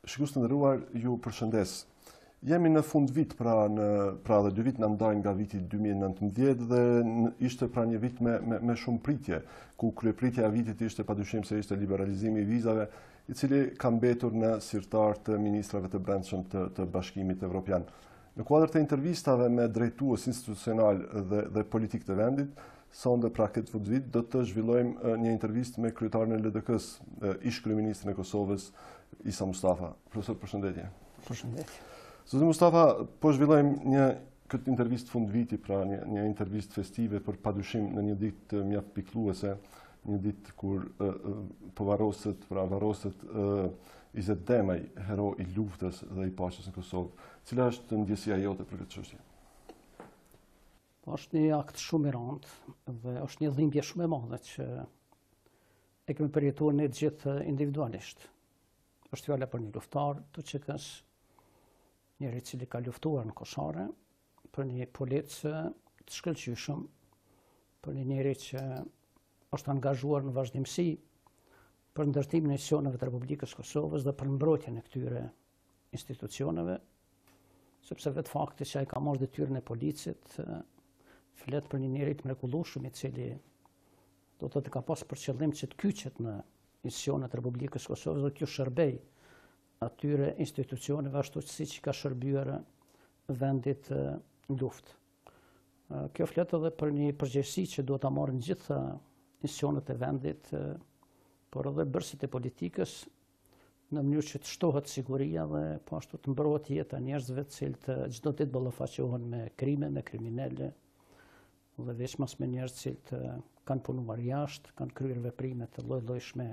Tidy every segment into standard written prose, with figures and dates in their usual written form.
Shikues të nderuar, ju përshëndes. Jemi në fund vit, pra dhe 2 vit në ndajnë nga viti 2019 dhe ishte pra një vit me shumë pritje, ku kryepritja e vitit ishte padyshim se ishte liberalizimi i vizave, i cili ka mbetur në sirtar të ministrave të brendshëm të Bashkimit Evropian. Në kuadër të intervistave me drejtues institucional dhe politik të vendit, sonde pra këtë fund vit do të zhvillojmë një intervistë me kryetarin e LDK-s, ish kryeministrin e Kosovës, Isa Mustafa. Profesor, përshëndetje. Përshëndetje. Zoti Mustafa, po zhvillojmë këtë intervistë fund viti, pra një intervistë festive, për padyshim në një ditë mjaft pikëlluese, një ditë kur varroset Izet Demaj, hero i luftës dhe i paqes në Kosovë. Cila është ndjesia jote për këtë çështje? Është një akt shumë i rëndë dhe është një dhimbje shumë e madhe që e kemi përjetuar ne gjithë individualisht. Është fjala për një luftar të çekës, njëri i cili ka luftuar në Koshare, për një polic të shkëlqyshëm, për një njeri që është angazhuar në vazhdimsi për ndërtimin e institucioneve të Republikës Kosovës dhe për mbrojtjen e këtyre institucioneve, sepse vetë fakti që ai ka marrë detyrën e policit flet për një njeri të mrekullueshëm i cili do të ka pas për qëllim që të kyçet në institucionet e Republikës Kosovës dhe t'ju shërbej atyre institucioneve ashtu siç ka shërbyer vendit në luftë. Kjo flet edhe për një përgjegjësi që duhet ta marrin gjitha institucionet e vendit, por edhe bërësit e politikës në mënyrë që të shtohet siguria dhe po ashtu të mbrohet jeta e njerëzve të cilët çdo ditë ballafaqohen me krime, me kriminale dhe veçmas me njerëz të cilët kanë punuar jashtë, kanë kryer veprime të lloj-llojshme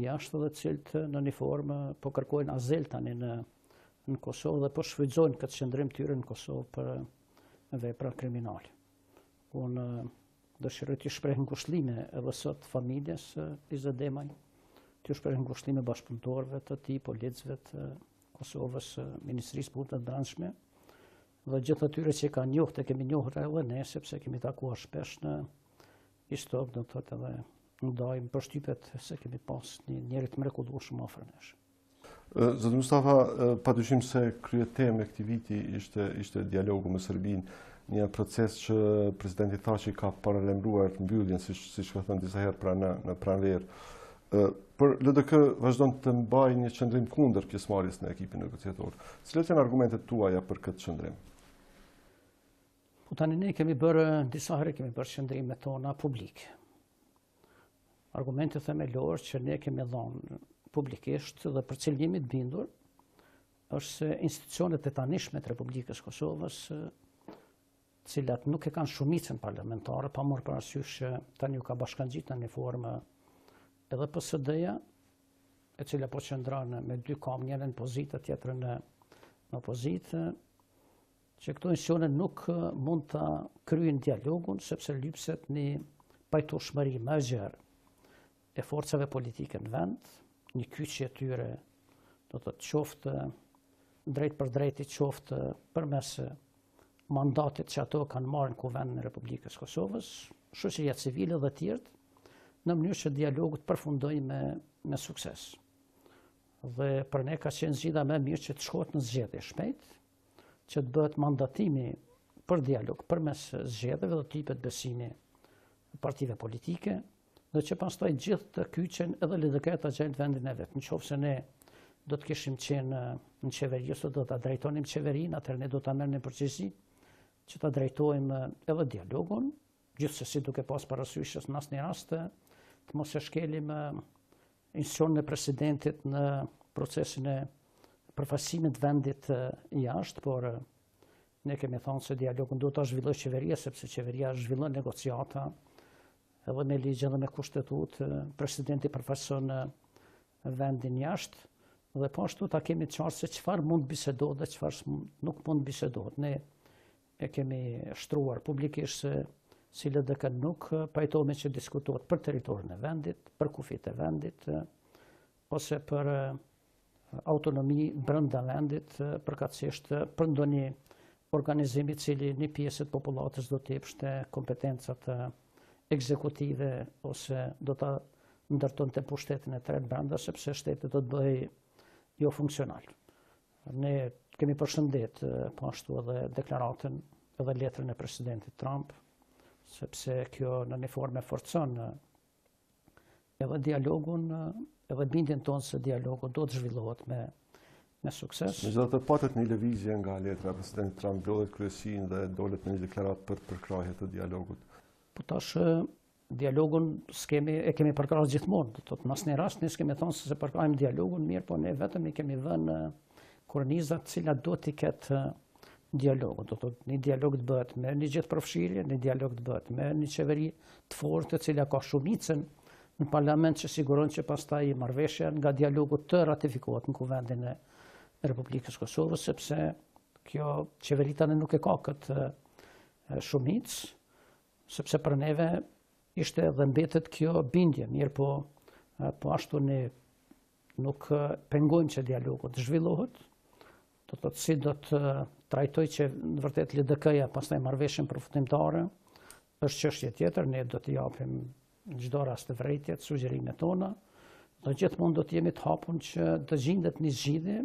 jashtë dhe të cilët në një formë po kërkojnë azyl tani në Kosovë dhe po shfrytëzojnë këtë qëndrim tyre në Kosovë për vepra kriminale. Unë dëshiroj të shpreh ngushëllime edhe sot familjes Izet Demaj, të shpreh ngushëllime bashkëpunëtorëve të tij, policëve të Kosovës, Ministrisë Punëve të Brendshme dhe gjithë atyre që kanë njohur, kemi njohur edhe ne sepse kemi takuar shpesh në istok, do të thotë edhe ndajmë përshtypjet se kemi pas një njeri të mrekullueshëm afër nesh. Zoti Mustafa, padyshim se kryeteme e këtij viti ishte dialogu me Serbinë, një proces që presidenti Thaçi ka paralajmëruar mbylljen, siç ka thënë disa herë pra në pranverë. Por LDK vazhdon të mbajë një qëndrim kundër pjesëmarrjes në ekipin negociator. Cilat janë argumentet tuaja për këtë qëndrim? Po tani ne kemi bërë disa herë kemi bërë qëndrimet tona publike. Argumenti themelor që ne kemi dhënë publikisht dhe për cilin jemi të bindur është se institucionet e tanishme të Republikës Kosovës, të cilat nuk e kanë shumicën parlamentare, pa marrë parasysh që tani u ka bashkangjit në një formë edhe PSD-ja, e cila po qëndron me 2 kam, njërin në pozitë, tjetrën në opozitë, që këto institucione nuk mund të kryejnë dialogun sepse lypset një pajtueshmëri më e gjerë e forcave politike në vend, një kyçje e tyre do të qoftë drejt për drejt, qoftë përmes mandatit që ato kanë marrë në Kuvendin e Republikës Kosovës, shoqëria civile dhe tjerë, në mënyrë që dialogu të përfundojë me sukses. Dhe për ne ka qenë zgjidhja më e mirë që të shkohet në zgjedhje shpejt, që të bëhet mandatimi për dialog përmes zgjedhjeve dhe të jepet besimi partive politike, dhe që pastaj gjithë të kyçen edhe LDK ta gjejnë vendin e vet. Nëse ne do të kishim qenë në qeveri ose do ta drejtonim qeverinë, atëherë ne do ta merrnim përgjegjësi që ta drejtojmë edhe dialogun, gjithsesi duke pas parasysh në asnjë rast të mos e shkelim institucionin e presidentit në procesin e përfaqësimit të vendit jashtë, por ne kemi thënë se dialogun duhet ta zhvillojë qeveria, sepse qeveria zhvillon negociata edhe me ligj edhe me kushtetut, presidenti përfaqëson vendin jashtë dhe po ashtu ta kemi qartë se çfarë mund bisedohet dhe çfarë nuk mund bisedohet. Ne e kemi shtruar publikisht se si LDK nuk pajtohemi që diskutohet për territorin e vendit, për kufit e vendit, ose për autonomi brenda vendit, përkatësisht për ndonjë organizim i cili një pjesë të popullatës do të jepte kompetencat ekzekutive ose do ta ndërtonte pushtetin e tretë brenda, sepse shteti do të bëhej jo funksional. Ne kemi përshëndet po ashtu edhe deklaratën edhe letrën e presidentit Trump, sepse kjo në një formë forcon edhe dialogun, edhe bindjen tonë se dialogu do të zhvillohet me sukses. Megjithatë patet një lëvizje nga letra e presidentit Trump, lodhet kryesin dhe dolet me një deklaratë për përkrahje të dialogut. Po tash dialogun e kemi përkrahur gjithmonë. Do të thotë në asnjë rast ne s'kemi thonë se përkrahim dialogun, mirë, po ne vetëm i kemi vënë kornizat të cilat do t'i ketë dialogu. Do të thotë një dialog të bëhet me një gjithë përfshirje, një dialog të bëhet me një qeveri të fortë e cila ka shumicën në parlament që siguron që pastaj marrëveshja nga dialogu të ratifikohet në kuvendin e Republikës Kosovës, sepse kjo qeveri tani nuk e ka këtë shumicë, sepse për neve ishte dhe mbetet kjo bindje, mirë po ashtu ne nuk pengojmë që dialogu të zhvillohet, do të thotë si do të trajtoj që në vërtet LDK-ja pastaj marrëveshjen përfundimtare, është çështje tjetër, ne do të japim në çdo rast të vërejtjet, sugjerimet tona, dhe gjithmonë do të jemi të hapur që të gjendet një zgjidhje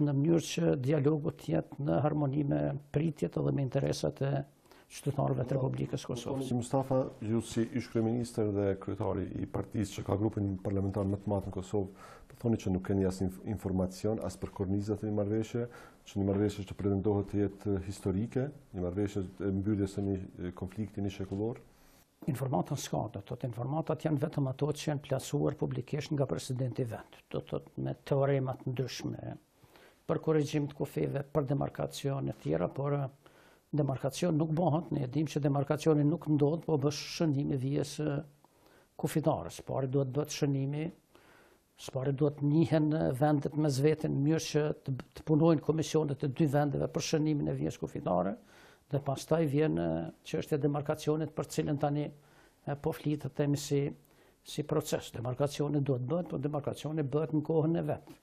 në mënyrë që dialogu të jetë në harmoni me pritjet edhe me interesat e qytetarëve të Republikës Kosovës. Mustafa, ju si ish kryeministër dhe kryetari i partisë që ka grupin parlamentar më të madh në Kosovë, po thoni që nuk keni asnjë informacion as për kornizat e një marrëveshje, që një marrëveshje që pretendohet të jetë historike, një marrëveshje e mbylljes së një konflikti një shekullor? Informatën s'ka, do të thotë informatat janë vetëm ato që janë plasuar publikisht nga presidenti i vendit, do të thotë me teorema të ndryshme për korrigjim të kufijve, për demarkacione të tjera, por demarkacion nuk bëhet, ne dim që demarkacioni nuk ndodh, po bësh shënimi vijës kufitarës. Pari duhet bëhet shënimi, pari duhet njihen vendet mes vete në mënyrë që të punojnë komisionet e dy vendeve për shënimin e vijës kufitare, dhe pastaj vjen çështja e demarkacionit për cilën tani po flitet themi si proces. Demarkacioni duhet bëhet, po demarkacioni bëhet në kohën e vet.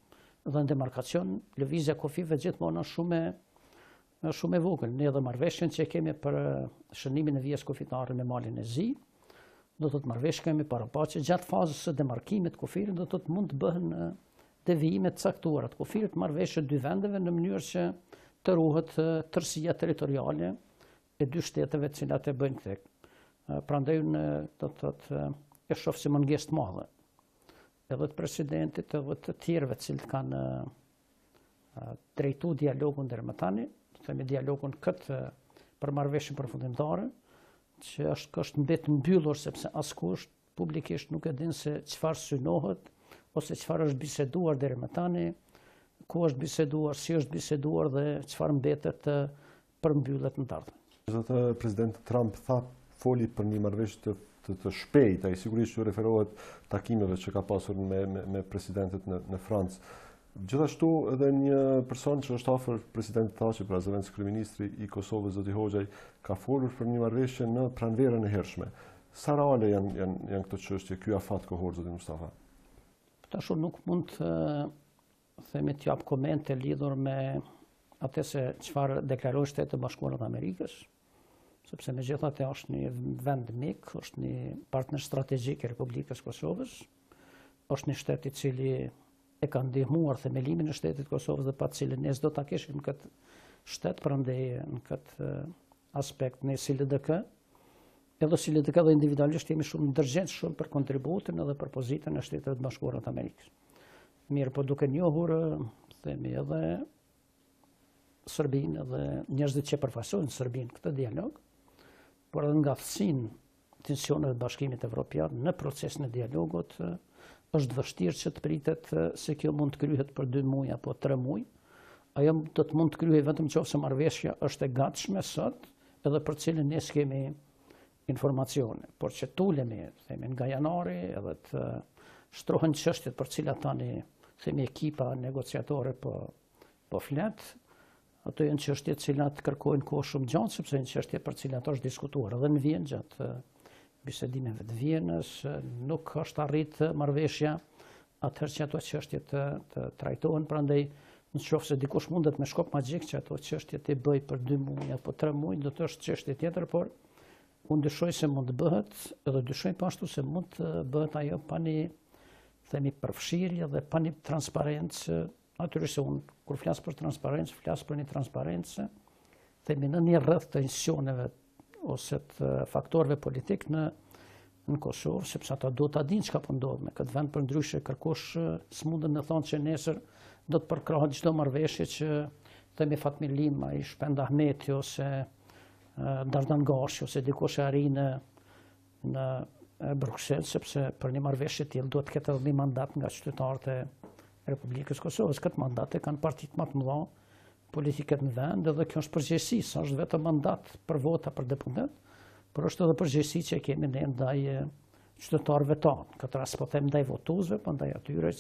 Dhe në demarkacion lëvizja kufive gjithmonë është shumë e vogël. Ne edhe marrëveshjen që kemi për shënimin e vijës kufitare me malin e zi, do të marrëveshje kemi parapaçje gjatë fazës së demarkimit kufirit, do të mund të bëhen devijime të caktuara të kufirit, marrëveshje dy vendeve në mënyrë që të ruhet tërësia territoriale e dy shteteve të cilat e bëjnë këtë. Prandaj unë do të thotë e shoh si mungesë të madhe edhe të presidentit edhe të tjerëve të cilët kanë drejtuar dialogun deri më tani, themi dialogun këtë për marrëveshjen përfundimtare, që është mbetë mbyllur sepse askush publikisht nuk e din se çfarë synohet ose çfarë është biseduar deri më tani, ku është biseduar, si është biseduar dhe çfarë mbetet përmbyllet në të ardhmen. Megjithatë, presidenti Trump foli për një marrëveshje të shpejtë, ai sigurisht që referohet takimeve që ka pasur me presidentet në Francë. Gjithashtu edhe një person që është afër presidentit Thaçi, pra zëvendës kryeministri i Kosovës zoti Hoxhaj, ka folur për një marrëveshje në pranverën e hershme. Sa reale janë këto çështje, ky afat kohor zoti Mustafa? Tash nuk mund të themi të jap komente lidhur me atë se çfarë deklaroi Shtetet e Bashkuara të Amerikës, sepse megjithatë është një vend mik, është një partner strategjik i Republikës Kosovës, është një shtet i cili e ka ndihmuar themelimin e shtetit Kosovës dhe pa të cilin ne s'do ta kishim këtë shtet, prandaj në këtë aspekt ne si LDK, edhe si LDK dhe individualisht jemi shumë ndërgjegjshëm për kontributin edhe për pozitën e Shtetit të Bashkuara të Amerikës. Mirë, po duke njohur themi edhe Serbinë edhe njerëzit që përfaqësojnë Serbinë këtë dialog, por edhe nga aftësinë tensioneve të Bashkimit Evropian në procesin e dialogut, është vështirë që të pritet se kjo mund të kryhet për 2 muaj apo 3 muaj. Ajo do të mund të kryhet vetëm nëse marrëveshja është e gatshme sot, edhe për cilën ne s'kemi informacione. Por që tulemi, themi nga janari, edhe të shtrohen çështjet për cilat tani themi ekipa negociatore po flet, ato janë çështje të cilat kërkojnë kohë shumë gjatë, sepse janë çështje për cilat është diskutuar edhe në Vjenë gjatë bisedimeve të Vjenës, nuk është arrit marrëveshja atëherë që ato çështje të trajtohen, prandaj nëse dikush mundet me shkop magjik që ato çështje të bëj për 2 muaj apo 3 muaj, do të është çështje tjetër, por unë dyshoj se mund të bëhet, edhe dyshoj po ashtu se mund të bëhet ajo pa një themi përfshirje dhe pa një transparencë natyrisht se unë, kur flasë për transparencë, flasë për një transparencë, themi në një rrëth të institucioneve ose të faktorëve politik në Kosovë, sepse ata do të dinë çka po ndodh me këtë vend, për ndryshe kërkush s'mundën me thonë që nesër do të përkrahet çdo marrëveshje që themi Fatmir Lima, i Shpend Ahmeti ose Dardan Gashi ose dikush e arrin në Bruxelles, sepse për një marrëveshje tillë duhet të ketë edhe një mandat nga qytetarët e Republikës Kosovës. Këtë mandat e kanë partitë më të mëdha politike në vend, edhe kjo është përgjegjësi, s'është vetëm mandat për vota për deputet, por është edhe përgjegjësi që kemi ne ndaj qytetarëve tanë. Këtë rast po them ndaj votuesve, po ndaj atyre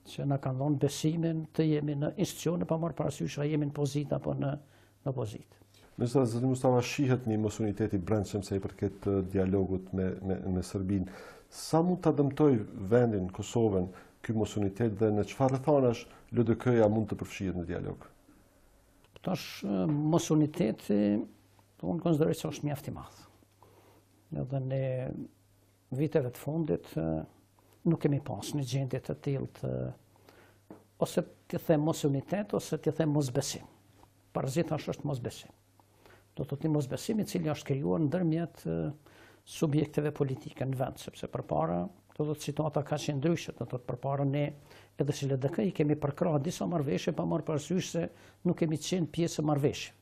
që na kanë dhënë besimin të jemi në institucione pa marrë parasysh a jemi në pozitë apo në opozitë. Ministra Zoti Mustafa, shihet një mos uniteti brendshëm sa i përket dialogut me Serbinë. Sa mund ta dëmtoj vendin, Kosovën, ky mos unitet dhe në çfarë rrethanash LDK-ja mund të përfshihet në dialog? Tash mos uniteti, unë konsideroj se është mjaft i madh. Edhe në viteve të fundit nuk kemi pas një gjendje të tillë të ose të them mos unitet ose të them mos besim. Parazita është mos besim. Do të thotë mos besim i cili është krijuar ndërmjet subjekteve politike në vend, sepse përpara do të thotë situata ka qenë ndryshe, do të thotë përpara ne edhe si LDK i kemi përkrahur disa marrëveshje pa marrë parasysh se nuk kemi qenë pjesë e marrëveshjeve.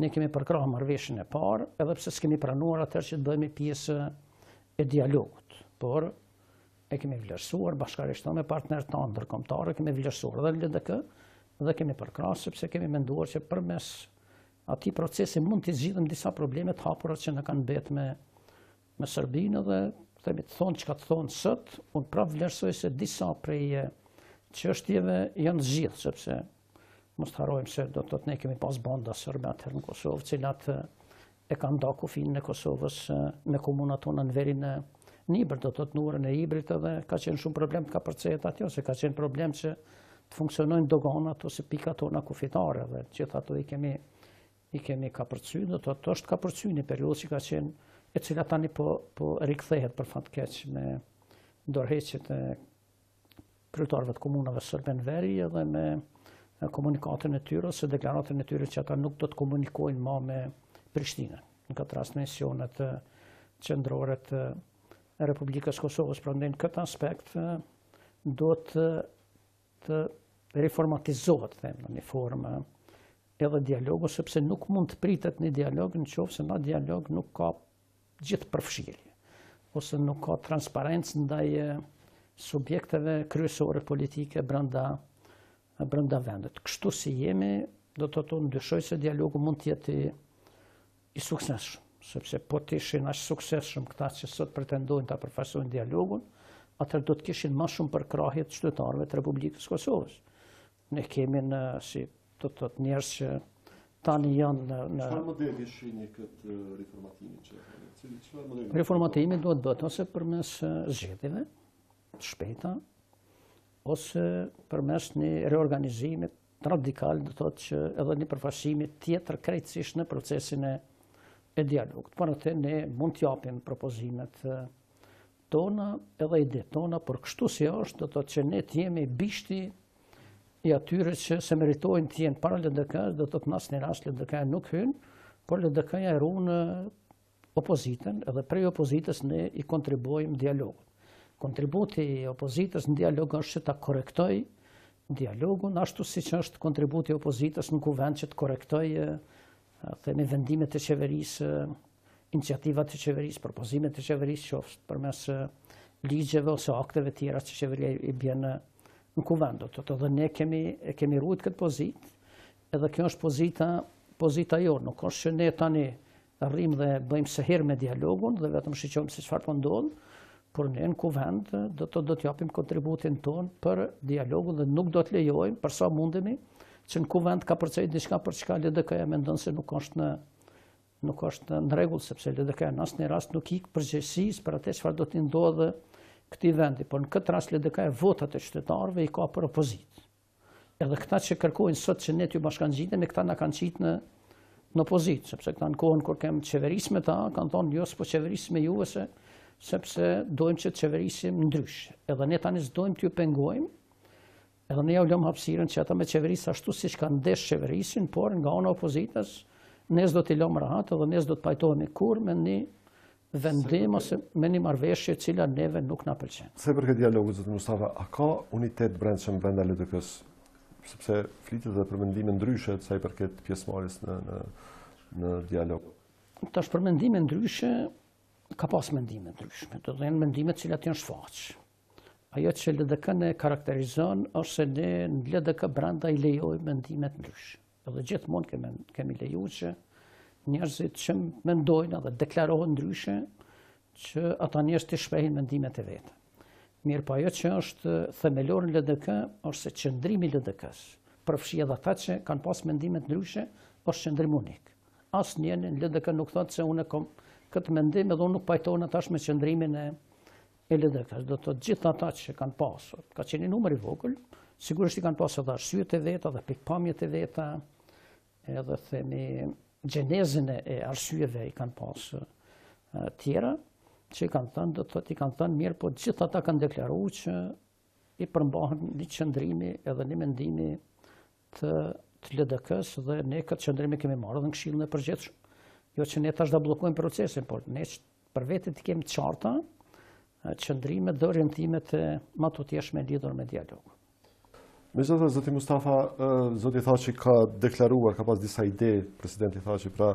Ne kemi përkrahur marrëveshjen e parë, edhe pse s'kemi pranuar atëherë që të bëhemi pjesë e dialogut, por e kemi vlerësuar bashkërisht me partnerët tanë ndërkombëtarë, kemi vlerësuar edhe LDK dhe kemi përkrahur sepse kemi menduar që përmes atij procesi mund të zgjidhim disa probleme të hapura që na kanë mbet me Serbinë dhe themi të thonë çka të thonë sot, unë prapë vlerësoj se disa prej çështjeve janë zgjidhur, sepse mos të harrojmë se do të thotë ne kemi pas banda serbe atëherë në Kosovë, cilat e kanë nda kufinë e Kosovës me komunat tona në verin e Nibër, do të thotë Nurën e Ibrit, edhe ka qenë shumë problem të kapërcejet atje, ose ka qenë problem që të funksionojnë doganat ose pikat tona kufitare, dhe gjithë ato i kemi kapërcy, do të thotë është kapërcy një periudhë që ka qenë e cila tani po rikthehet për fat keq me ndërheqjet e kryetarëve të komunave serbe në veri edhe me komunikatën e tyre ose deklaratën e tyre që ata nuk do të komunikojnë më me Prishtinën. Në këtë rast misionet qendrore të Republikës Kosovës, prandaj në këtë aspekt do të reformatizohet, them, në një formë edhe dialogu, sepse nuk mund të pritet një dialog në qoftë se në dialog nuk ka gjithë përfshirje, ose nuk ka transparencë ndaj subjekteve kryesore politike brenda vendet. Kështu si jemi, do të thotë ndyshoj se dialogu mund të jetë i suksesshëm, sepse po të ishin aq suksesshëm këta që sot pretendojnë ta përfaqësojnë dialogun, atëherë do të kishin më shumë përkrahje të qytetarëve të Republikës Kosovës. Ne kemi si do të thotë njerëz që tani janë në Çfarë modeli shihni këtë reformatimin? Reformatimi duhet bëhet ose përmes zgjedhjeve të shpejta, ose përmes një reorganizimi radikal, do thotë që edhe një përfaqësimi tjetër krejtësisht në procesin e dialogut. Por atë ne mund të japim propozimet tona edhe idetë tona, por kështu si është, do thotë që ne të jemi bishti i atyre që se meritojnë të jenë para LDK-s, do thotë në asnjë rast LDK nuk hyn, por LDK-ja e ruan opozitën, edhe prej opozitës ne i kontribuojmë dialogut. Kontributi i opozitës në dialog është që ta korrektoj dialogun, ashtu siç është kontributi i opozitës në kuvend që të korrektoj themi vendimet e qeverisë, iniciativat e qeverisë, propozimet e qeverisë, qoftë përmes ligjeve ose akteve tjera që qeveria i bën në kuvend. Edhe ne kemi ruajtur këtë pozitë, edhe kjo është pozita jonë, nuk është që ne tani arrim dhe bëjmë së herë me dialogun dhe vetëm shiqojmë se çfarë po ndodh, por ne në kuvend do të japim kontributin ton për dialogun dhe nuk do të lejojmë për sa mundemi që në kuvend ka përcjell diçka për çka LDK-ja mendon se nuk është në rregull, sepse LDK-ja në asnjë rast nuk ik përgjegjësisë për atë çfarë do të ndodhë këtij vendi, por në këtë rast LDK-ja votat e qytetarëve i ka për opozitë. Edhe këta që kërkojnë sot që ne t'ju bashkangjitemi, këta na kanë qitë në opozitë, sepse këta në kohën kur kem qeverisë me ta, kanë thonë jo s'po qeverisë me juve sepse dojmë që të qeverisim ndryshe. Edhe ne tani s'dojmë t'ju pengojmë Edhe ne ja u lëm hapësirën që ata me qeverisë ashtu siç kanë ndesh qeverisin, por nga ana opozitës ne s'do t'i lëmë rahat edhe ne s'do të pajtohemi kurrë me një vendim ose me një marrëveshje e cila neve nuk na pëlqen. Se për këtë dialogu, zot Mustafa, a ka unitet brendshëm brenda LDK-s? Sepse flitet edhe për mendime ndryshe sa i përket pjesëmarrjes në dialog. Tash për mendime ndryshe ka pas mendime ndryshme, do të jenë mendime të cilat janë shfaq. Ajo që LDK-n e karakterizon është se ne në LDK brenda i lejojmë mendimet ndryshe. Edhe gjithmonë kemi lejuar që njerëzit që mendojnë dhe deklarohen ndryshe që ata njerëz të shprehin mendimet e veta. Mirë, po ajo që është themelor në LDK është se qëndrimi i LDK-s, përfshi edhe ata që kanë pas mendimet ndryshe, është qëndrim unik. Asnjëri në LDK nuk thotë se unë kam këtë mendim edhe unë nuk pajtohem atash me qëndrimin e LDK-s. Do të thotë gjithë ata që kanë pasur, ka qenë numër i vogël, sigurisht i kanë pasur edhe arsyet e veta dhe pikpamjet e veta, edhe themi gjenezën e arsyeve i kanë pasur tjera, që i kanë thënë, do të thotë i kanë thënë mirë, po gjithë ata kanë deklaruar që i përmbahen një qëndrimi edhe një mendimi të LDK-s dhe ne këtë qëndrimi kemi marrë edhe në Këshillin e Përgjithshëm. Jo që ne tash da bllokojmë procesin, por ne për vete të kemi të qarta qëndrimet dhe orientimet e matutjeshme lidhur me dialog. Megjithatë, zoti Mustafa, zoti Thaçi ka deklaruar, ka pas disa ide, presidenti Thaçi, pra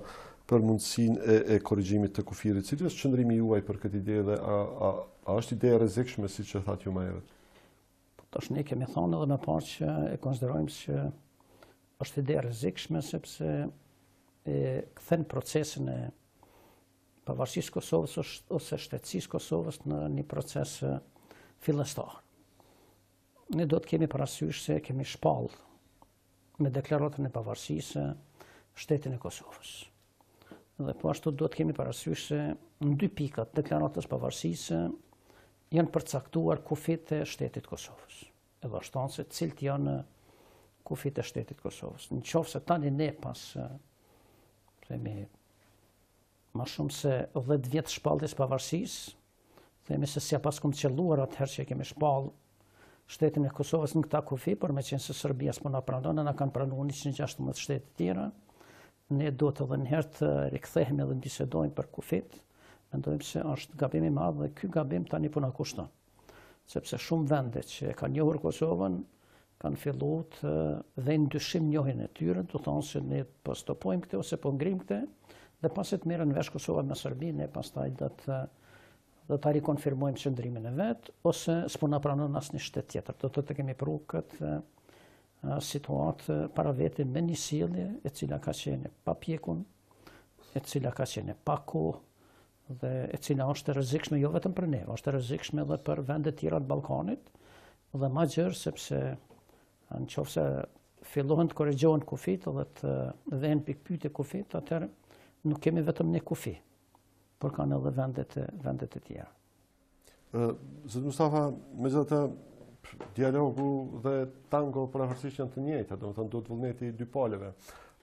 për mundësinë e korrigjimit të kufirit. Cili është qëndrimi juaj për këtë ide dhe a është ide e rrezikshme siç e thatë ju më herët? Tash ne kemi thënë edhe më parë që e konsiderojmë që është ide e rrezikshme sepse e kthen procesin e pavarësisë Kosovës ose shtetësisë Kosovës në një proces fillestar. Ne do të kemi parasysh se kemi shpall me deklaratën e pavarësisë shtetin e Kosovës. Dhe po ashtu do të kemi parasysh se në dy pikat deklaratës pavarësisë janë përcaktuar kufit e shtetit Kosovës. Edhe ashtu se cilët janë kufit e shtetit Kosovës. Në qoftë se tani ne pas themi ma shumë se 10 vjetë shpalljes pavarësisë, themi se si pas këmë qelluar atëherë që kemi shpall shtetin e Kosovës në këta kufi, por me qenë se Serbia s'po na pranon, na kanë pranuar 116 shtete tjera, ne do të edhe njëherë të rikthehemi edhe në bisedojmë për kufit, mendojmë se është gabim i madh dhe ky gabim tani po na kushton. Sepse shumë vende që kanë njohur Kosovën kanë filluar dhe në dyshim njohjen e tyre, do thonë se ne po stopojmë këtë ose po ngrim këtë, dhe pasi të merren vesh Kosova me Serbinë, ne pastaj do ta rikonfirmojmë qëndrimin e vet, ose s'po na pranon asnjë shtet tjetër. Do të kemi pru këtë situatë para vete me një sjellje e cila ka qenë pa pjekun, e cila ka qenë pa kohë dhe e cila është e rrezikshme jo vetëm për ne, është e rrezikshme edhe për vendet tjera të Ballkanit dhe më gjërë sepse nëse fillohen të korrigjohen kufit dhe të vënë pikpyetje kufit, atëherë nuk kemi vetëm një kufi, por kanë edhe vendet e tjera. Zot Mustafa, megjithatë dialogu dhe tango përherësisht janë të njëjta, domethënë do të vullneti dy palëve.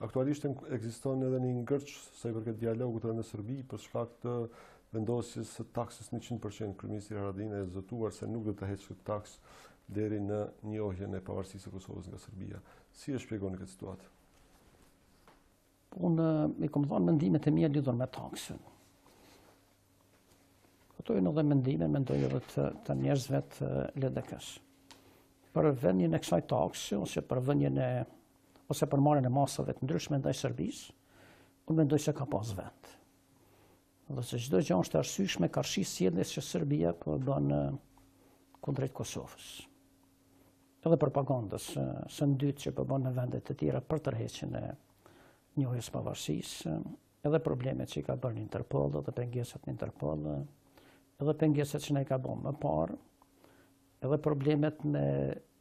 Aktualisht ekziston edhe një ngërç sa i përket dialogut edhe në Serbi për shkak të vendosjes së taksës 100%. Kryeministri Haradinaj e zotuar se nuk do të heqë këtë taksë deri në njohjen e pavarësisë së Kosovës nga Serbia. Si e shpjegoni këtë situatë? Unë i kam dhënë mendimet e mia lidhur me taksën. Ato janë edhe mendoj edhe të njerëzve të LDK-s. Për vënien e kësaj takse ose për vënien ose për marrjen e masave të ndryshme ndaj Serbisë, unë mendoj se ka pas vend. Dhe se çdo gjë është arsyeshme karshi sjelljes që Serbia po bën kundrejt Kosovës. Edhe propagandës së dytë që po bën në vendet të tjera për tërheqjen e njohjes pavarësisë, edhe problemet që i ka bërë Interpol, edhe pengesat në Interpol, edhe pengesat që ne i ka bërë më parë, edhe problemet me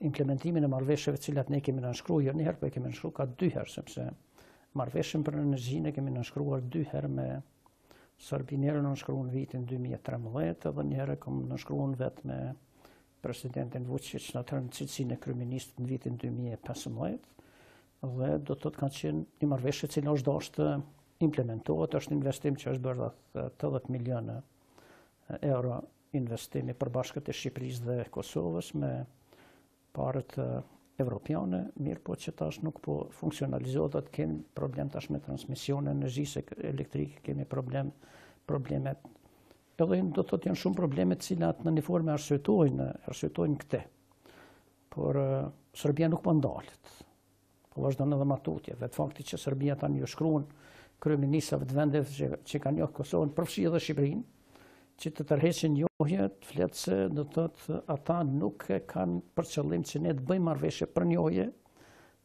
implementimin e marrëveshjeve të cilat ne kemi nënshkruar, jo një herë, po e kemi nënshkruar ka 2 herë, sepse marrëveshjen për energjinë kemi nënshkruar 2 herë me Serbinë, herë nënshkruar në vitin 2013, edhe një herë kam nënshkruar vetë me presidentin Vučić në atëherë në cilësinë e kryeministit në vitin 2015. Dhe do të kanë qenë një marrëveshje e cila është dashur të implementohet, është investim që është bërë 80 milionë euro investimi përbashkët e Shqipërisë dhe Kosovës me parët evropiane, mirë po që tash nuk po funksionalizohet, kemi problem tash me transmision e energjisë elektrike, kemi problemet. Edhe do të thotë janë shumë probleme të cilat në një formë arsytojnë këte. Por Serbia nuk po ndalet. Po vazhdon edhe matutje. Vetë fakti që Serbia tani ju shkruan kryeministrave të vendeve që kanë njohur Kosovën, përfshi edhe Shqipërinë, që të tërheqin njohje, të fletë se do të thotë ata nuk e kanë për qëllim që ne të bëjmë marrëveshje për njohje,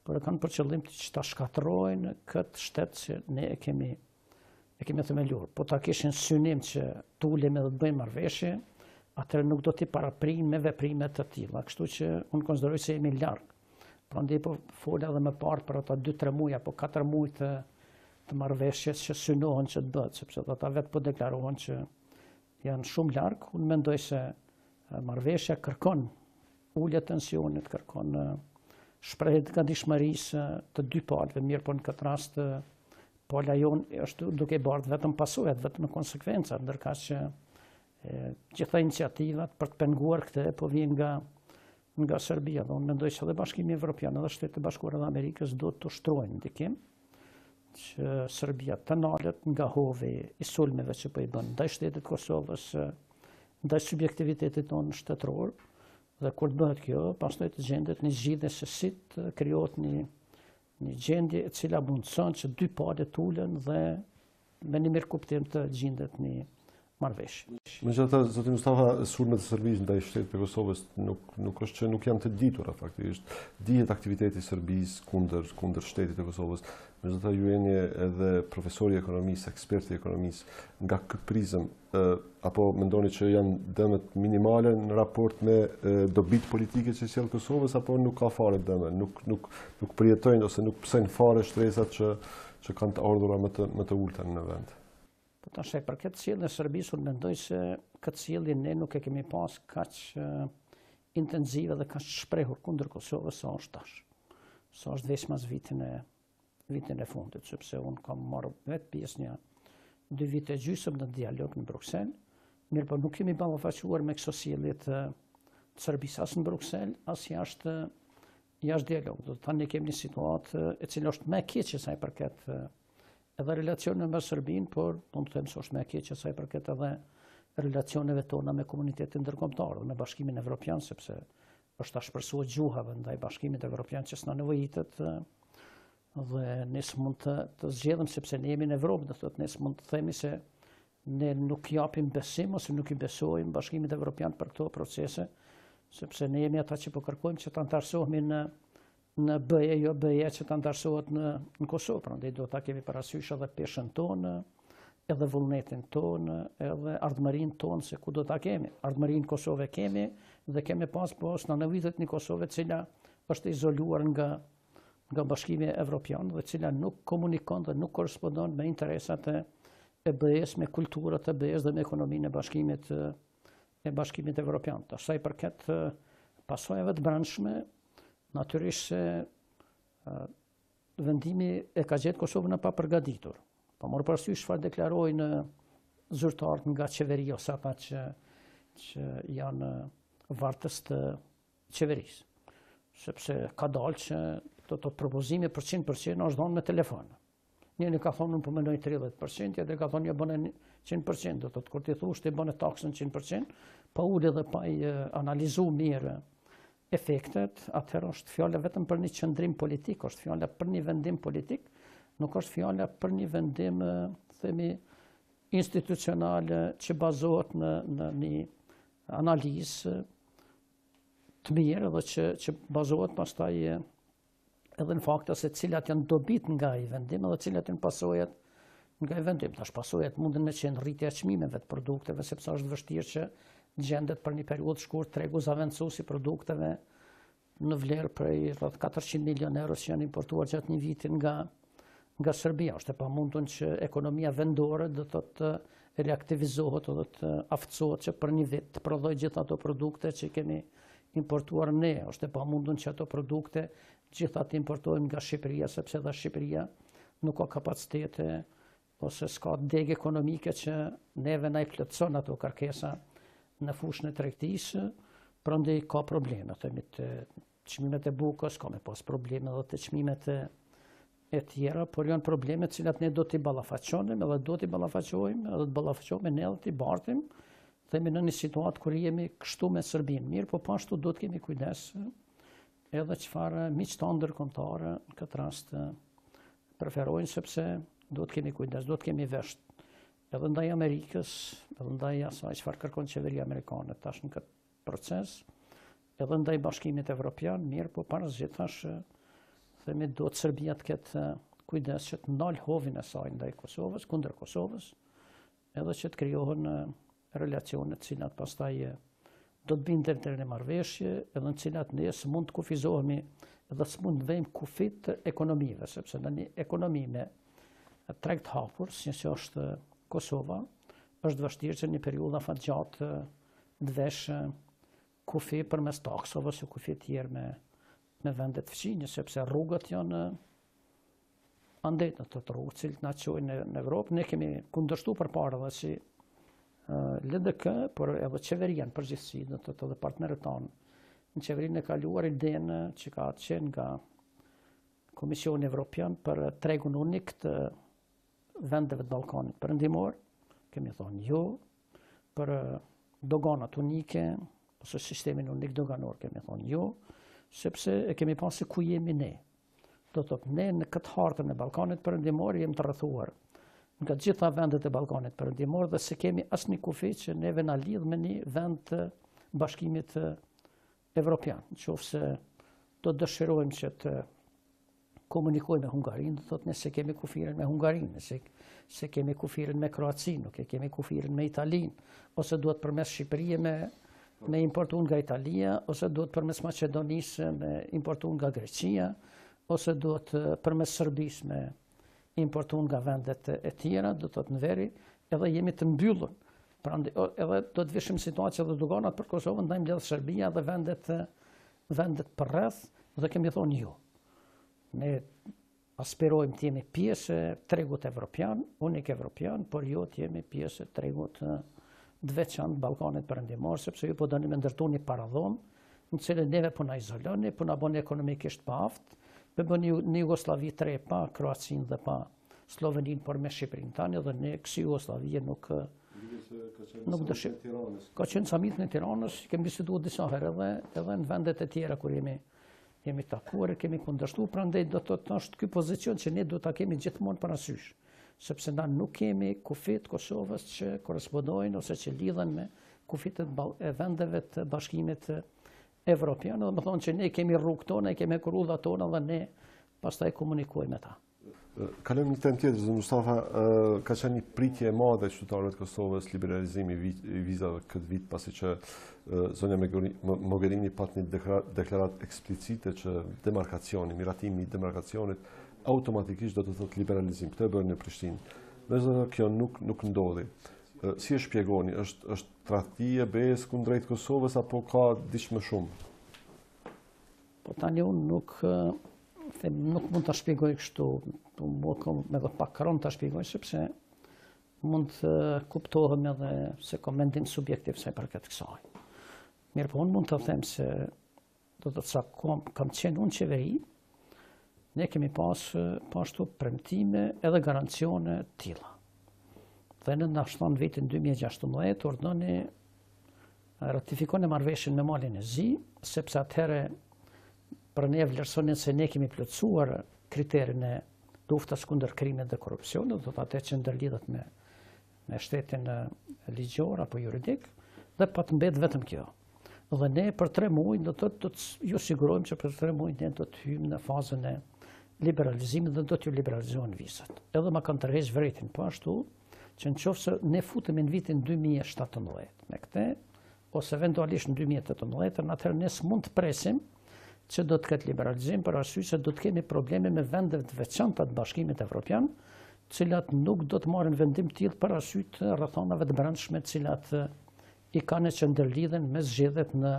por e kanë për qëllim që ta shkatërrojnë këtë shtet që ne e kemi themeluar. Po ta kishin synim që të ulemi dhe të bëjmë marrëveshje, atëherë nuk do t'i paraprin me veprime të tilla. Kështu që unë konsideroj se jemi larg. Prandaj po fola edhe më parë për ata 2-3 muaj apo 4 muaj të marrëveshjes që synohen që të bëhet, sepse ata vetë po deklarohen që janë shumë larg. Unë mendoj se marrëveshja kërkon ulje tensionit, kërkon shprehje të gatishmërisë të dy palëve, mirë po në këtë rast pala jonë është duke bardhë vetëm pasojat, vetëm konsekvencat, ndërkaq që gjitha iniciativat për të penguar këtë po vijnë nga Serbia. Dhe unë mendoj se edhe Bashkimi Evropian edhe Shtetet e Bashkuara të Amerikës do të ushtrojnë ndikim që Serbia të nalet nga hovi i sulmeve që po i bën ndaj shtetit Kosovës, ndaj subjektivitetit tonë shtetëror, dhe kur të bëhet kjo, pastaj të gjendet një zgjidhje se si të krijohet një gjendje e cila mundëson që dy palët ulen dhe me një mirë kuptim të gjendet një marrëveshje. Megjithatë, zoti Mustafa, sulmet e Serbisë ndaj shtetit të Kosovës nuk është që nuk janë të ditura faktikisht. Dihet aktiviteti i Serbisë kundër shtetit të Kosovës. Megjithatë, ju jeni edhe profesori i ekonomisë, eksperti i ekonomisë. Nga këtë prizëm, apo mendoni që janë dëmet minimale në raport me dobit politike që sjell Kosovës, apo nuk ka fare dëme, nuk përjetojnë ose nuk psojnë fare shtresat që kanë të ardhura më të ulta në vend? Po tash për këtë sjellje e Serbisë unë mendoj se këtë sjellje ne nuk e kemi pas kaq intensive dhe kaq shprehur kundër Kosovës sa është tash. Sa është veç mas vitin e fundit, sepse unë kam marrë vetë pjesë 2 vite e gjysmë në dialog në Bruksel, mirë po nuk kemi ballafaqur me këso sjellje të Serbisë as në Bruksel, as jashtë dialog. Do të tani kemi një situatë e cila është më e keqe sa i përket edhe relacioneve me Serbinë, por mund të them se është më e keqe sa i përket edhe relacioneve tona me komunitetin ndërkombëtar dhe me Bashkimin Evropian, sepse është ta shpresuar gjuhave ndaj Bashkimit Evropian që s'na nevojitet dhe ne s'mund të zgjedhëm sepse ne jemi në Evropë, do thotë ne s'mund të themi se ne nuk japim besim ose nuk i besojmë Bashkimit Evropian për këto procese, sepse ne jemi ata që po kërkojmë që të antarësohemi në BE, jo BE që të antarësohet në Kosovë. Prandaj do ta kemi parasysh edhe peshën tonë, edhe vullnetin tonë, edhe ardhmërinë tonë se ku do ta kemi. Ardhmërinë në Kosovë kemi dhe kemi pas po s'na nevojitet një Kosovë e cila është izoluar nga Bashkimi Evropian dhe cila nuk komunikon dhe nuk korrespondon me interesat e BE-s, me kulturat e BE-s dhe me ekonominë e Bashkimit Evropian. Sa i përket pasojave të brendshme, natyrisht se vendimi e ka gjetë Kosovën e papërgatitur. Pa morë parasysh çfarë deklarojnë zyrtarët nga qeveria ose ata që janë vartës të qeverisë. Sepse ka dalë që të propozimi për 100% është dhënë me telefon. Njëri ka thonë unë po mendoj 30%, tjetri ka thonë jo bën 100%, do të kur ti thosh ti bën taksën 100%, pa ulë dhe pa i analizuar mirë efektet, atëherë është fjala vetëm për një qëndrim politik, është fjala për një vendim politik, nuk është fjala për një vendim, themi, institucional që bazohet në një analizë të mirë dhe që bazohet pastaj edhe në fakte se cilat janë dobit nga i vendim edhe cilat janë pasojat nga i vendim. Tash pasojat mundën me qenë rritja e çmimeve të produkteve, sepse është vështirë që gjendet për një periudhë shkurt tregu zaventësues i produkteve në vlerë prej rreth 400 milion euro që janë importuar gjatë një viti nga Serbia. Është e pamundur që ekonomia vendore do të reaktivizohet dhe të aftësohet që për një vit të prodhojë gjithë ato produkte që kemi importuar ne. Është e pamundur që ato produkte gjitha të importojmë nga Shqipëria, sepse dhe Shqipëria nuk ka kapacitete ose s'ka degë ekonomike që neve na i plotëson ato kërkesa në fushën e tregtisë, prandaj ka probleme themi të çmimet e bukës, ka me pas probleme edhe të çmimet e tjera, por janë probleme të cilat ne do t'i ballafaqonim edhe do t'i ballafaqojmë edhe të ballafaqojmë ne edhe t'i bartim, themi në një situatë kur jemi kështu me Serbinë, mirë, po pashtu do të kemi kujdes edhe çfarë miqtë ndërkombëtarë në këtë rast preferojnë, sepse do të kemi kujdes, do të kemi vesh edhe ndaj Amerikës, edhe ndaj asaj çfarë kërkon qeveria amerikane tash në këtë proces, edhe ndaj Bashkimit Evropian, mirë, po parazitash themi do të Serbia të ketë kujdes që të ndalë hovin e saj ndaj Kosovës, kundër Kosovës, edhe që të krijohen relacionet cilat pastaj do të binden deri në marrëveshje, edhe në cilat ne s'mund të kufizohemi edhe s'mund të vëjmë kufit të ekonomive, sepse në një ekonomi me treg të hapur, si që është Kosova, është vështirë që një periudhë afat gjatë të vesh kufi përmes taksove ose kufi tjerë me vendet fqinje, sepse rrugët janë andej në të rrugë, cilët na çojnë në Evropë. Ne kemi kundërshtu përpara edhe si LDK, por edhe qeveria në përgjithësi, do të thotë edhe partnerët tanë, në qeverinë e kaluar idenë që ka qenë nga Komisioni Evropian për tregun unik të vendeve të Ballkanit Perëndimor, kemi thonë jo, për doganat unike, ose sistemin unik doganor, kemi thonë jo, sepse e kemi pasë ku jemi ne. Do të thotë ne në këtë hartën e Ballkanit Perëndimor jemi të rrethuar nga gjitha vendet e Ballkanit Perëndimor dhe se kemi asnjë kufi që neve na lidh me një vend të Bashkimit Evropian. Nëse do të dëshirojmë që të komunikojmë me Hungarinë, do thotë ne se kemi kufirin me Hungarinë, se kemi kufirin me Kroacinë, nuk e kemi kufirin me Italinë, ose duhet përmes Shqipërisë me importu nga Italia, ose duhet përmes Maqedonisë me importu nga Greqia, ose duhet përmes Serbisë me importu nga vendet e tjera, do të thotë në veri, edhe jemi të mbyllur. Prandaj edhe do të vishim situatë dhe doganat për Kosovën ndaj mbledh Serbia dhe vendet përreth, dhe kemi thonë jo. Ne aspirojmë të jemi pjesë e tregut evropian, unik evropian, por jo të jemi pjesë e tregut të veçantë Ballkanit Perëndimor, sepse ju po doni me ndërtu një paradhom, në cilën neve po na izoloni, po na bëni ekonomikisht pa aftë, me bëni një Jugoslavi të re pa Kroacinë dhe pa Sloveninë, por me Shqipërinë tani, dhe ne kësi Jugoslavie nuk dëshirojmë. Ka qenë samit në Tiranës, kemi biseduar disa herë edhe në vendet e tjera kur jemi takuar, kemi kundërshtuar, prandaj do të thotë është ky pozicion që ne do ta kemi gjithmonë parasysh, sepse na nuk kemi kufit Kosovës që korrespondojnë ose që lidhen me kufit e vendeve të Bashkimit Evropian, dhe më thonë që ne kemi rrugë tona, kemi rrugët tona dhe ne pastaj komunikojmë me ta. Kalojmë një temë tjetër, Mustafa, ka qenë një pritje e madhe qytetarëve të Kosovës liberalizimi i vizave këtë vit, pasi që zonja Mogherini pat një deklarat eksplicite që demarkacioni, miratimi i demarkacionit automatikisht do të thotë liberalizim. Këtë e bërë në Prishtinë. Megjithatë kjo nuk ndodhi. Si e shpjegoni, është tradhti e besë kundrejt Kosovës apo ka diçka më shumë? Po tani unë nuk mund ta shpjegoj kështu, me dhe pak karon ta shpjegoj, sepse mund të kuptohem edhe se ka mendim subjektiv se përket kësaj. Mirë, po unë mund të them se do të sa kam qenë unë qeveri, ne kemi pashtu premtime edhe garancione tilla. Dhe në nashton vitin 2016 ordoni ratifikoni marrëveshjen me Malin e Zi, sepse atëherë për ne vlerësonin se ne kemi plotësuar kriterin e luftës kundër krimit dhe korrupsionit, do të atë që ndërlidhet me shtetin ligjor apo juridik, dhe pa të mbet vetëm kjo. Dhe ne për 3 muaj do të ju sigurojmë që për 3 muaj ne do të hyjmë në fazën e liberalizimit dhe do t'ju liberalizohen vizat. Edhe ma kanë tërheq vërejtin po ashtu, që në qoftë se ne futemi në vitin 2017 me këte, ose eventualisht në 2018, atëherë ne s'mund të presim që do të ketë liberalizim, për arsye se do të kemi probleme me vendet të veçanta të Bashkimit Evropian, cilat nuk do të marrin vendim tillë për arsye të rrethonave të brendshme të cilat i kanë që ndërlidhen me zgjedhjet në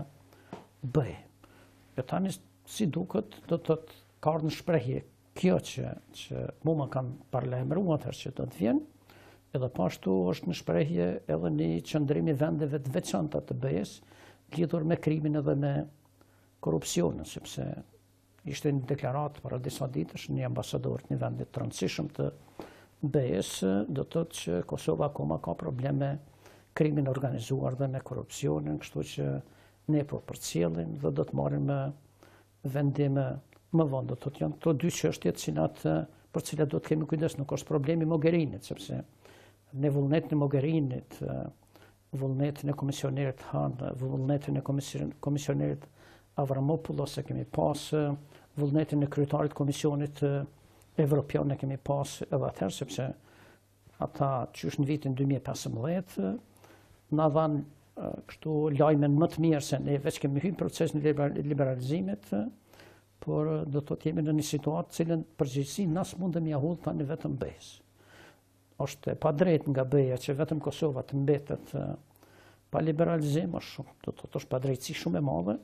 BE. E tani si duket do të ka ardhur në shprehje kjo që mu më kanë paralajmëruar atëherë që do të vjen, edhe pashtu është në shprehje edhe një qëndrim i vendeve të veçanta të BE-s lidhur me krimin edhe korrupsionin, sepse ishte një deklaratë para disa ditësh një ambasador të një vendit të rëndësishëm të BE-s, do të thotë që Kosova akoma ka probleme krimin organizuar dhe me korrupsionin, kështu që ne po përcjellim dhe do të marrim vendime më vonë. Do të thotë janë këto dy çështje për cilat do të kemi kujdes, nuk është problemi Mogherinit, sepse ne vullnetin e Mogherinit, vullnetin e komisionerit Han, vullnetin e komisionerit Avramopoulos e kemi pas, vullnetin e kryetarit komisionit evropian e kemi pas edhe atëherë, sepse ata qysh në vitin 2015 na dhanë kështu lajmen më të mirë se ne veç kemi hyrë në procesin e liberalizimit, por do të thotë jemi në një situatë cilën përgjegjësi nas mundem ja hull tani vetëm BE-s. Është pa drejt nga BE-ja që vetëm Kosova të mbetet pa liberalizim, është shumë, do të thotë është pa drejtësi shumë e madhe,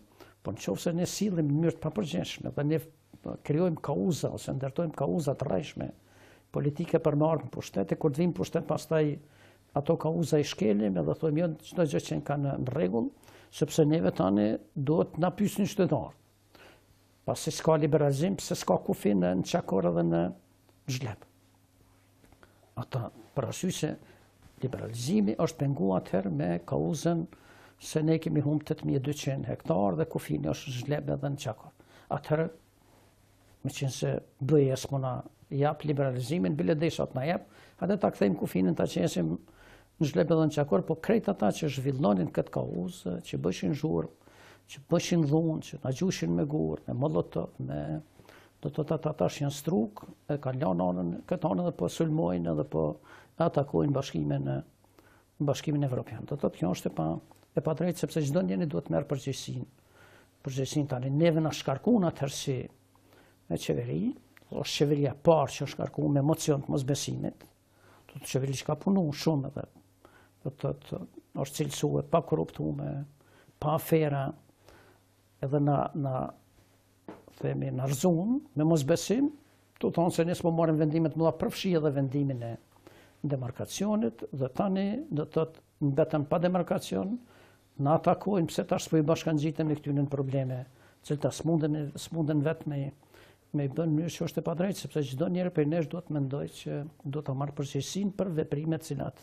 por nëse ne sillim në mënyrë të papërgjeshme dhe ne krijojmë kauza ose ndërtojmë kauza të rrejshme politike për me ardhmë pushtet, e kur të vim pushtet pastaj ato kauza i shkelim edhe thojmë jo çdo gjë që kanë në rregull, sepse neve tani duhet na pyesin qytetarët. Pasi s'ka liberalizim, pse s'ka kufi në Çakor edhe në Zhlep. Ata për arsye se liberalizimi është penguar atëherë me kauzën se ne kemi humbë 8200 hektar dhe kufini është Zhlep edhe në Çakor. Atëherë, me qenë se BE-ja s'mona jap liberalizimin, bile deshat na jap, atë ta kthejmë kufinin ta qesim në Zhlep edhe në Çakor, po krejt ata që zhvillonin këtë kauzë, që bëshin zhurmë, që bëshin dhunë, që na gjushin me gur, me molotov, me do të thotë ata janë struk, e kanë lënë anën këtë anë dhe po sulmojnë edhe po atakojnë bashkimin evropian. Do të thotë kjo është e pa drejtë sepse çdo njeri duhet merr përgjegjësinë. Përgjegjësinë tani neve na shkarkuan atëherë si me qeveri, është qeveria e parë që shkarkuan me emocion të mosbesimit. Do të qeveri që ka punuar shumë edhe do të thotë është cilësuar pa korruptuar, pa afera, edhe na themi na rëzun me mosbesim, të thonë se ne s'po marrim vendimet më dha përfshi edhe vendimin e demarkacionit dhe tani do të thotë mbetën pa demarkacion, na atakojnë pse tash po i bashkangjitem në këtyre probleme, që ta smunden vetë me i bën mënyrë që është e padrejtë, sepse çdo njeri prej nesh duhet mendoj që do ta marrë përgjegjësinë për veprimet cilat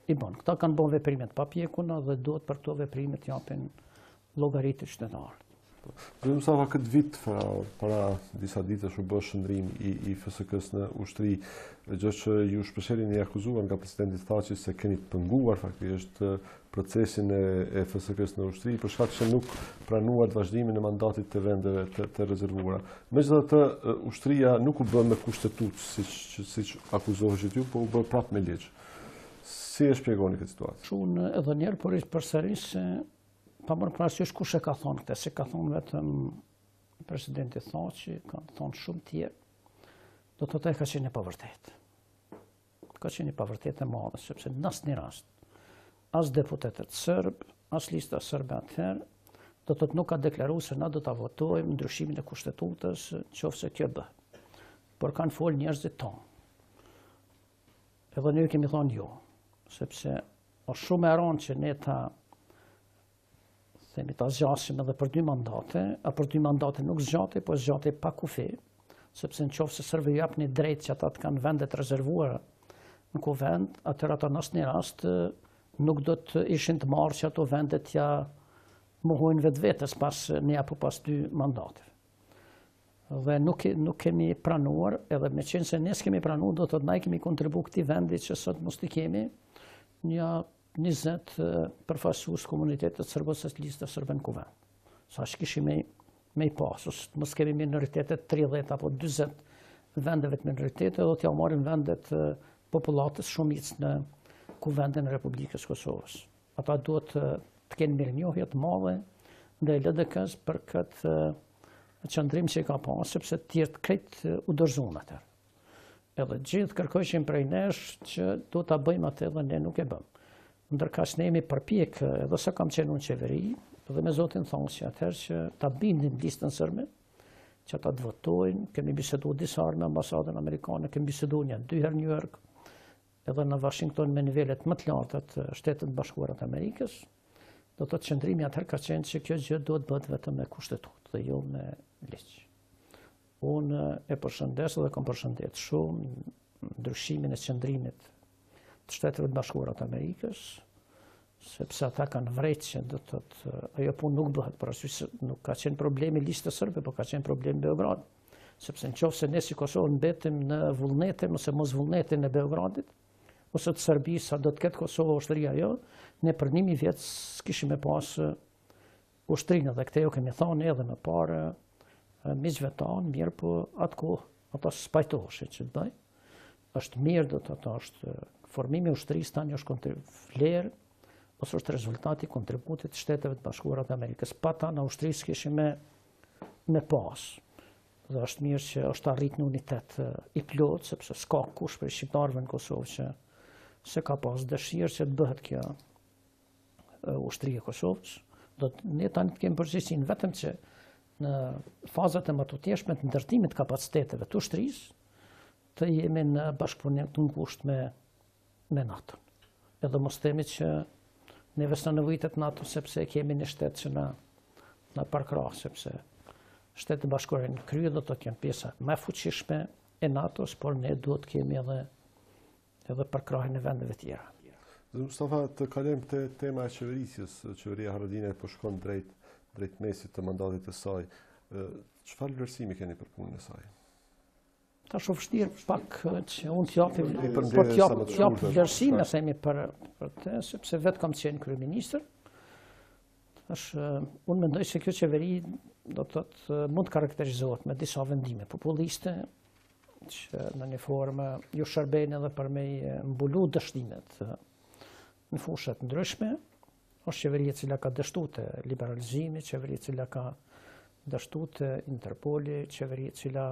i bën. Këta kanë bën veprimet pa pjekuna dhe duhet për këto veprime të japin llogaritë qytetarët. Zoti Mustafa, këtë vit para disa ditësh u bë shndrim i FSK-s në ushtri, gjë që ju shpeshherë i akuzuar nga presidenti Thaçi se keni penguar faktikisht procesin e FSK-s në ushtri për shkak se nuk pranuat vazhdimin e mandatit të vendeve të rezervuara. Megjithatë, ushtria nuk u bë me kushtetut siç akuzoheshin ju, po u bë prapë me ligj. Si e shpjegoni këtë situatë? Unë edhe një herë por përsëris se pa marrë parasysh kush e ka thonë këtë, se ka thonë vetëm presidenti Thaçi, ka thonë shumë tjerë, do të thotë ka qenë pa vërtet. Ka qenë pa vërtet e madhe, sepse në asnjë rast, as deputetët serb, as lista serbe atëherë, do të thotë nuk ka deklaruar se na do ta votojmë ndryshimin e kushtetutës, nëse kjo bë. Por kanë folë njerëzit tonë. Edhe ne kemi thonë jo, sepse është shumë e rëndë që ne ta zgjasim edhe për 2 mandate, a për 2 mandate nuk zgjate, po zgjate pa kufi, sepse nëse serve ju japni drejt që ata të kanë vendet rezervuara në kuvend, atëherë ata në asnjë rast nuk do të ishin të marrë që ato vendet ja mohojnë vetvetes pas ne apo pas 2 mandateve. Dhe nuk kemi pranuar, edhe me qenë se ne s'kemi pranuar, do të thotë na kemi kontribuar këtij vendi që sot mos i kemi një 20 përfaqësues komunitetet serbëse të listës serbe në kuvend. Sa kishim me i pasus, mos kemi minoritetet 30 apo 40 vendeve të minoritete, do t'ja marrim vendet popullatës shumicë në kuvendin e Republikës Kosovës. Ata duhet të kenë mirënjohje të madhe ndaj LDK-s për këtë qëndrim që i ka pas, sepse të tjerë krejt u dorëzuan atëherë. Edhe gjithë kërkojshin prej nesh që do ta bëjmë atë dhe ne nuk e bëm. Ndërkaq ne jemi përpjek edhe sa kam qenë në qeveri, dhe me zotin Thaçi atëherë që ta bindim listën serbe, që ata të votojnë, kemi biseduar disa herë me ambasadën amerikane, kemi biseduar 2 herë në New York, edhe në Washington me nivelet më të larta të Shtetit Bashkuar të Amerikës, Do të qëndrimi atëherë ka qenë që kjo gjë duhet bëhet vetëm me kushtetutë dhe jo me ligj. Unë e përshëndes dhe kam përshëndet shumë ndryshimin e qëndrimit të Shteteve të Bashkuara të Amerikës, sepse ata kanë vrejtë që do të thotë ajo punë nuk bëhet, për arsye se nuk ka qenë problemi listës sërbe, por ka qenë problemi Beograd. Sepse nëse ne si Kosovë mbetim në vullnetin ose mos vullnetin e Beogradit, ose të Serbisë, sa do të ketë Kosova ushtria jo, ne për 1000 vjet s'kishim me pas ushtrinë, dhe këtë jo kemi thënë edhe më parë miqve tanë, mirë po atko ata spajtoheshin që të bëj. Është mirë, do të thotë, është formimi i ushtrisë tani është vlerë ose është rezultati i kontributit të Shteteve të Bashkuara të Amerikës. Pa ta në ushtrisë kishim me pas. Dhe është mirë që është arrit në unitet i plot, sepse s'ka kush për shqiptarëve në Kosovë që se ka pas dëshirë që të bëhet kjo ushtria e Kosovës. Ne tani kemi përgjegjësinë vetëm që në fazat e më të tjeshme të ndërtimit kapaciteteve të ushtrisë të jemi në bashkëpunim të ngushtë me NATO. Edhe mos themi që neve s'na nevojitet NATO sepse kemi një shtet që na përkrah, sepse Shtetet e Bashkuara në krye do të kenë pjesa më fuqishme e NATO-s, por ne duhet kemi edhe përkrahjen e vendeve tjera. Mustafa, të kalojmë te tema e qeverisjes. Qeveria Haradinaj po shkon drejt mesit të mandatit të saj. Çfarë vlerësimi keni për punën e saj? Tash u vështirë pak që unë t'jap vlerësime themi për të, sepse vetë kam qenë kryeministër. Unë mendoj se kjo qeveri do të thotë mund të karakterizohet me disa vendime populiste që në një formë ju shërbejnë edhe për me mbulu dështimet në fushat ndryshme. Është qeveri e cila ka dështuar të liberalizimi, qeveri e cila ka dështuar të Interpoli, qeveri e cila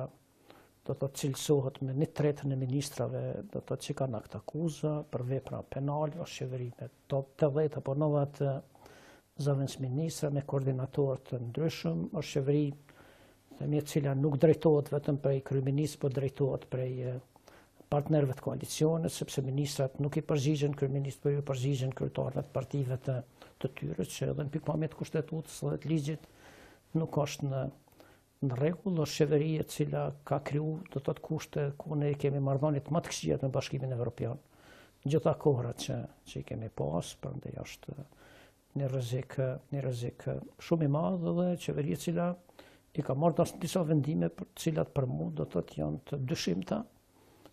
do të cilësohet me 1/3 e ministrave do të që kanë akt akuza për vepra penale, është qeveri me 80 apo 90 zëvendës ministra me koordinatorë të ndryshëm, është qeveri e cila nuk drejtohet vetëm prej kryeministit, por drejtohet prej partnerëve të koalicionit, sepse ministrat nuk i përgjigjen kryeministit, por i përgjigjen kryetarëve të partive të tyre, që edhe në pikpamje të kushtetutës dhe të ligjit nuk është në rregull. Është qeveri e cila ka kriju do të thotë kushte ku ne kemi marrëdhëniet më të këqija me Bashkimin Evropian. Gjitha kohrat që i kemi pas, prandaj është një rrezik shumë i madh, dhe qeveri e cila i ka marrë disa vendime të cilat për mua do të thotë janë të dyshimta,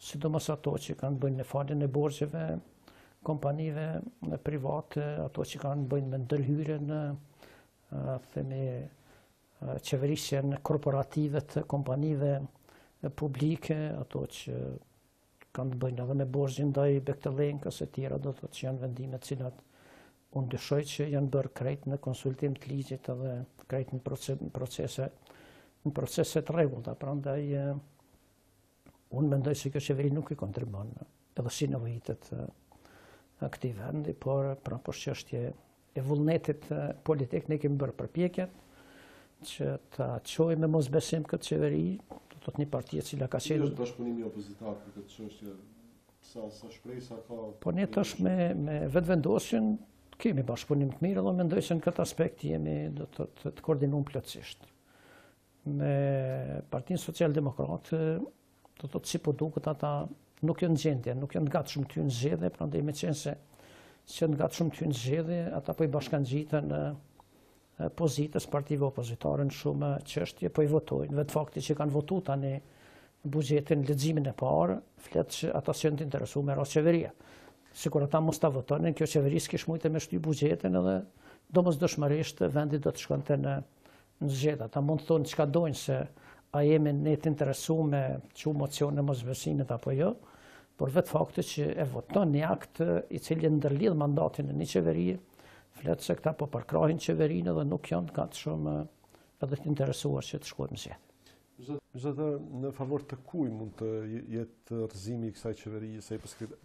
sidomos ato që kanë bëjnë në faljen e borxheve kompanive private, ato që kanë bëjnë me ndërhyrje në themi qeverisjen korporative të kompanive publike, ato që kanë bëjnë edhe me borxhin ndaj Bektelenkës e tjera, do të thotë që janë vendime të cilat unë dyshoj që janë bërë krejt në konsultim të ligjit edhe krejt në procese të rregullta. Prandaj unë mendoj se kjo qeveri nuk i kontribon edhe si nevojitet këtij vendi, por pra për çështje e vullnetit politik ne kemi bërë përpjekjet që ta çojmë me mosbesim këtë qeveri, do të thotë një parti e cila ka qenë bashkëpunimi opozitar për këtë çështje, sa shpresa ka. Po ne tash me vetvendosjen kemi bashkëpunim të mirë, dhe mendoj se në këtë aspekt jemi do të koordinuar plotësisht. Me Partinë Social-Demokratë, do të thotë si po duket ata nuk janë gjendje, nuk janë gatshëm të hyjnë zgjedhje, prandaj me qenë se janë gatshëm të hyjnë zgjedhje, ata po i bashkangjiten pozitës partive opozitare në shumë çështje, po i votojnë. Vetë fakti që kanë votuar tani buxhetin leximin e parë, flet që ata janë të interesuar me rast qeveria. Sikur ata mos ta votonin, kjo qeveri s'kish mujtë me shty buxhetin, edhe domosdoshmërisht vendi do të shkonte në zgjedhje. Ata mund të thonë çka dojnë, se a jemi ne të interesuar me çu mocion e mosbesimit apo jo, por vetë fakti që e voton një akt i cili ndërlidh mandatin e një qeverie, flet se këta po përkrahin qeverinë dhe nuk janë gatshëm edhe të interesuar që të shkojnë në zgjedhje. Megjithatë, në favor të kuj mund të jetë rrëzimi i kësaj qeverie sa i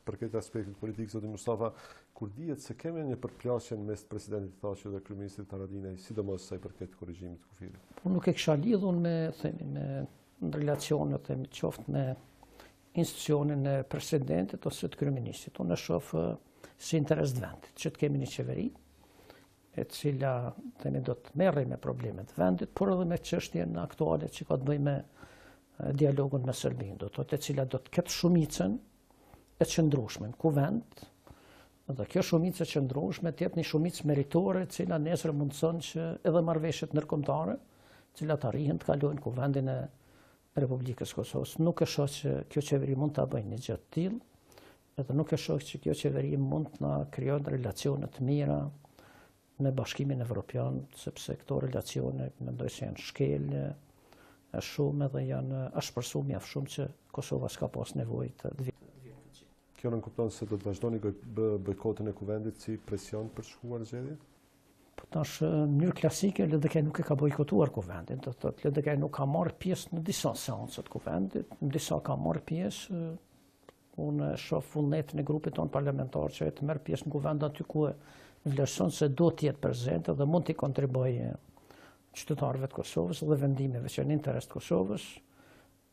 përket aspektit politik, zoti Mustafa, kur dihet se kemi një përplasje mes presidentit Thaçi dhe kryeministit Haradinaj, sidomos sa i përket korrigjimit të kufirit? Po nuk e kisha lidhur me relacionet qoftë me institucionin e presidentit ose të kryeministit. Unë e shoh si interes të vendit që të kemi një qeveri e cila do të merrej me problemet vendit, por edhe me çështjen aktuale që ka të bëjë me dialogun me Serbinë, do të thotë e cila do të ketë shumicën e qëndrueshme në kuvend, dhe kjo shumicë e qëndrueshme të jetë një shumicë meritore, e cila nesër mundson që edhe marrëveshjet ndërkombëtare, të cilat arrihen të kalojnë kuvendin e Republikës Kosovës. Nuk e shoh që kjo qeveri mund ta bëjë një gjë të tillë, edhe nuk e shoh që kjo qeveri mund të na krijojë relacione të mira me Bashkimin Evropian, sepse këto relacione mendoj se janë shkelje e shumë edhe janë ashpërsuar mjaft shumë që Kosova s'ka pas nevojë të vijë. Kjo nuk kupton se do të vazhdoni bojkotin e kuvendit si presion për të shkuar në zgjedhje? Po tash në mënyrë klasike LDK nuk e ka bojkotuar kuvendin, do të thotë LDK nuk ka marrë pjesë në disa seanca të kuvendit, në disa ka marrë pjesë. Unë shoh vullnetin e grupit tonë parlamentar që të merr pjesë në kuvend aty ku vlerëson se do të jetë prezente dhe mund të kontribuojë qytetarëve të Kosovës dhe vendimeve që janë në interes të Kosovës,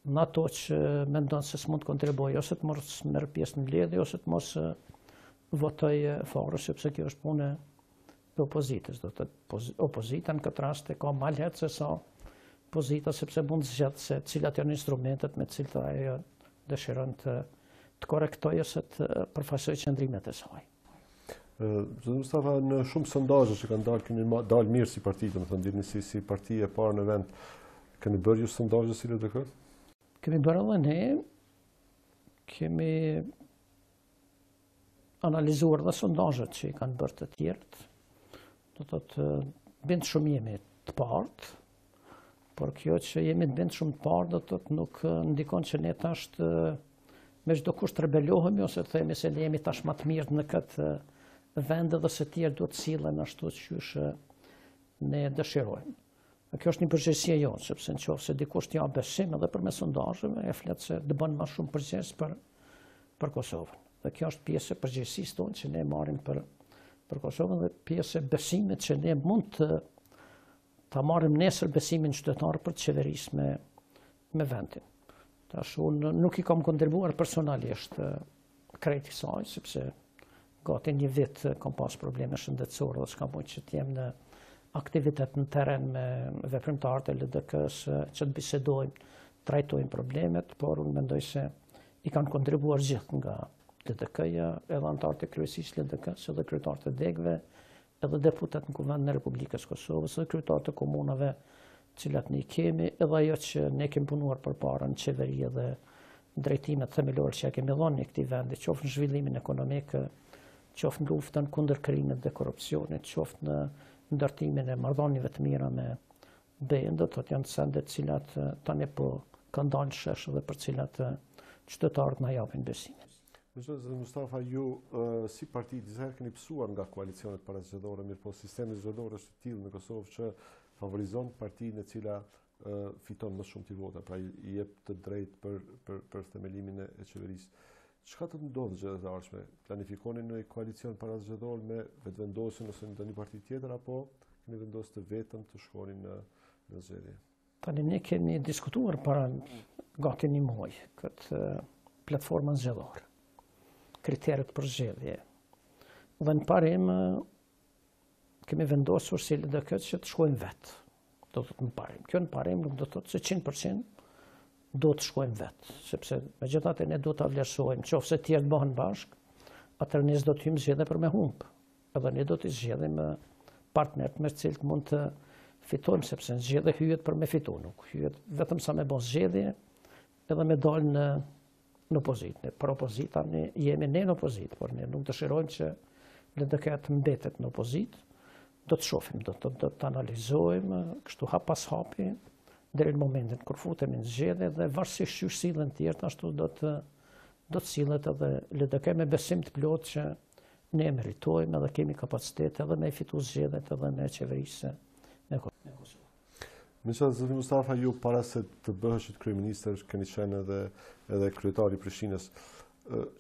në ato që mendon se s'mund të kontribuojë ose të mos merr pjesë në mbledhje ose të mos votojë fare, sepse kjo është punë e opozitës. Do të thotë opozita në këtë rast e ka më lehtë se sa pozita, sepse mund të zgjedhë se cilat janë instrumentet me të cilat ajo dëshiron të korrektojë ose të përfaqësojë qëndrimet e saj. Zoti Mustafa, në shumë sondazhe që kanë dalë, keni dalë mirë si parti, domethënë dini si parti e parë në vend. Keni bërë ju sondazhe si LDK? Kemi bërë edhe ne, kemi analizuar dhe sondazhet që i kanë bërë të tjerët. Do të thotë bënd shumë jemi të partë, por kjo që jemi të bënd shumë të partë do të thotë nuk ndikon që ne tash me çdo kusht rebelohemi ose të themi se ne jemi tash më të mirë në këtë vend dhe se tjerë do të sillen ashtu siç ne dëshirojmë. Kjo është një përgjegjësi e jonë, sepse nëse dikush t'ja besim edhe përmes sondazheve, e flet se të bën më shumë përgjegjës për Kosovën. Dhe kjo është pjesë e përgjegjësisë tonë që ne marrim për Kosovën dhe pjesë e besimit që ne mund ta marrim nesër besimin qytetar për të qeverisë me vendin. Tash unë nuk i kam kontribuar personalisht krejt kësaj, sepse gati një vit kam pas probleme shëndetësore dhe s'kam mujtë që t'jem në aktivitet në terren me veprimtarët e LDK-s që të bisedojmë, trajtojmë problemet, por unë mendoj se i kanë kontribuar gjithë nga LDK-ja, edhe anëtarët e kryesisë LDK-s, edhe kryetarët e degëve, edhe deputet në kuvend në Republikës Kosovës, edhe kryetarët e komunave cilat ne kemi, edhe ajo që ne kemi punuar përpara në qeveri dhe drejtimet themelore që ja kemi dhënë në këtij vendi, qoftë në zhvillimin ekonomik, qoftë në luftën kundër krimit dhe korrupsionit, qoftë në ndërtimin e marrëdhënieve të mira me BE-n, do të thotë janë sende të cilat tani po kanë dalë shesh dhe për cilat qytetarët na japin besimin. Zoti Mustafa, ju si parti disa herë keni pësuar nga koalicionet parazgjedhore, mirë po sistemi zgjedhor është i tillë në Kosovë që favorizon partinë e cila fiton më shumë të vota, pra i jep të drejtë për themelimin e qeverisë. Çka të ndodhë gjë të ardhshme? Planifikoni në koalicion parazgjedhor me vetëvendosin ose në një parti tjetër, apo keni vendosur të vetëm të shkoni në zgjedhje? Tani ne kemi diskutuar para gati një muaj këtë platformën zgjedhore, kriteret për zgjedhje. Dhe në parim kemi vendosur si LDK që të shkojmë vetë, do të thotë në parim. Kjo në parim nuk do të thotë se 100% do të shkojmë vetë, sepse megjithatë ne do ta vlerësojmë, nëse tjerë bëhen bashkë, atëherë ne do të hyjmë zgjedhje për me humb. Edhe ne do të zgjedhim partnerët me të cilët mund të fitojmë, sepse në zgjedhje hyhet për me fitu, nuk hyhet vetëm sa me bën zgjedhje, edhe me dalë në opozitë. Për opozita ne jemi ne në opozitë, por ne nuk dëshirojmë që LDK të mbetet në opozitë. Do të shohim, do të analizojmë kështu hap pas hapi deri në momentin kur futemi në zgjedhje dhe varësisht çu sillen të tjerë ashtu do të sillet edhe LDK me besim të plotë që ne meritojmë edhe kemi kapacitet edhe me fitu zgjedhjet edhe me qeverisë në Kosovë. Zoti Mustafa, ju para se të bëheshit kryeministër keni qenë edhe kryetari i Prishtinës.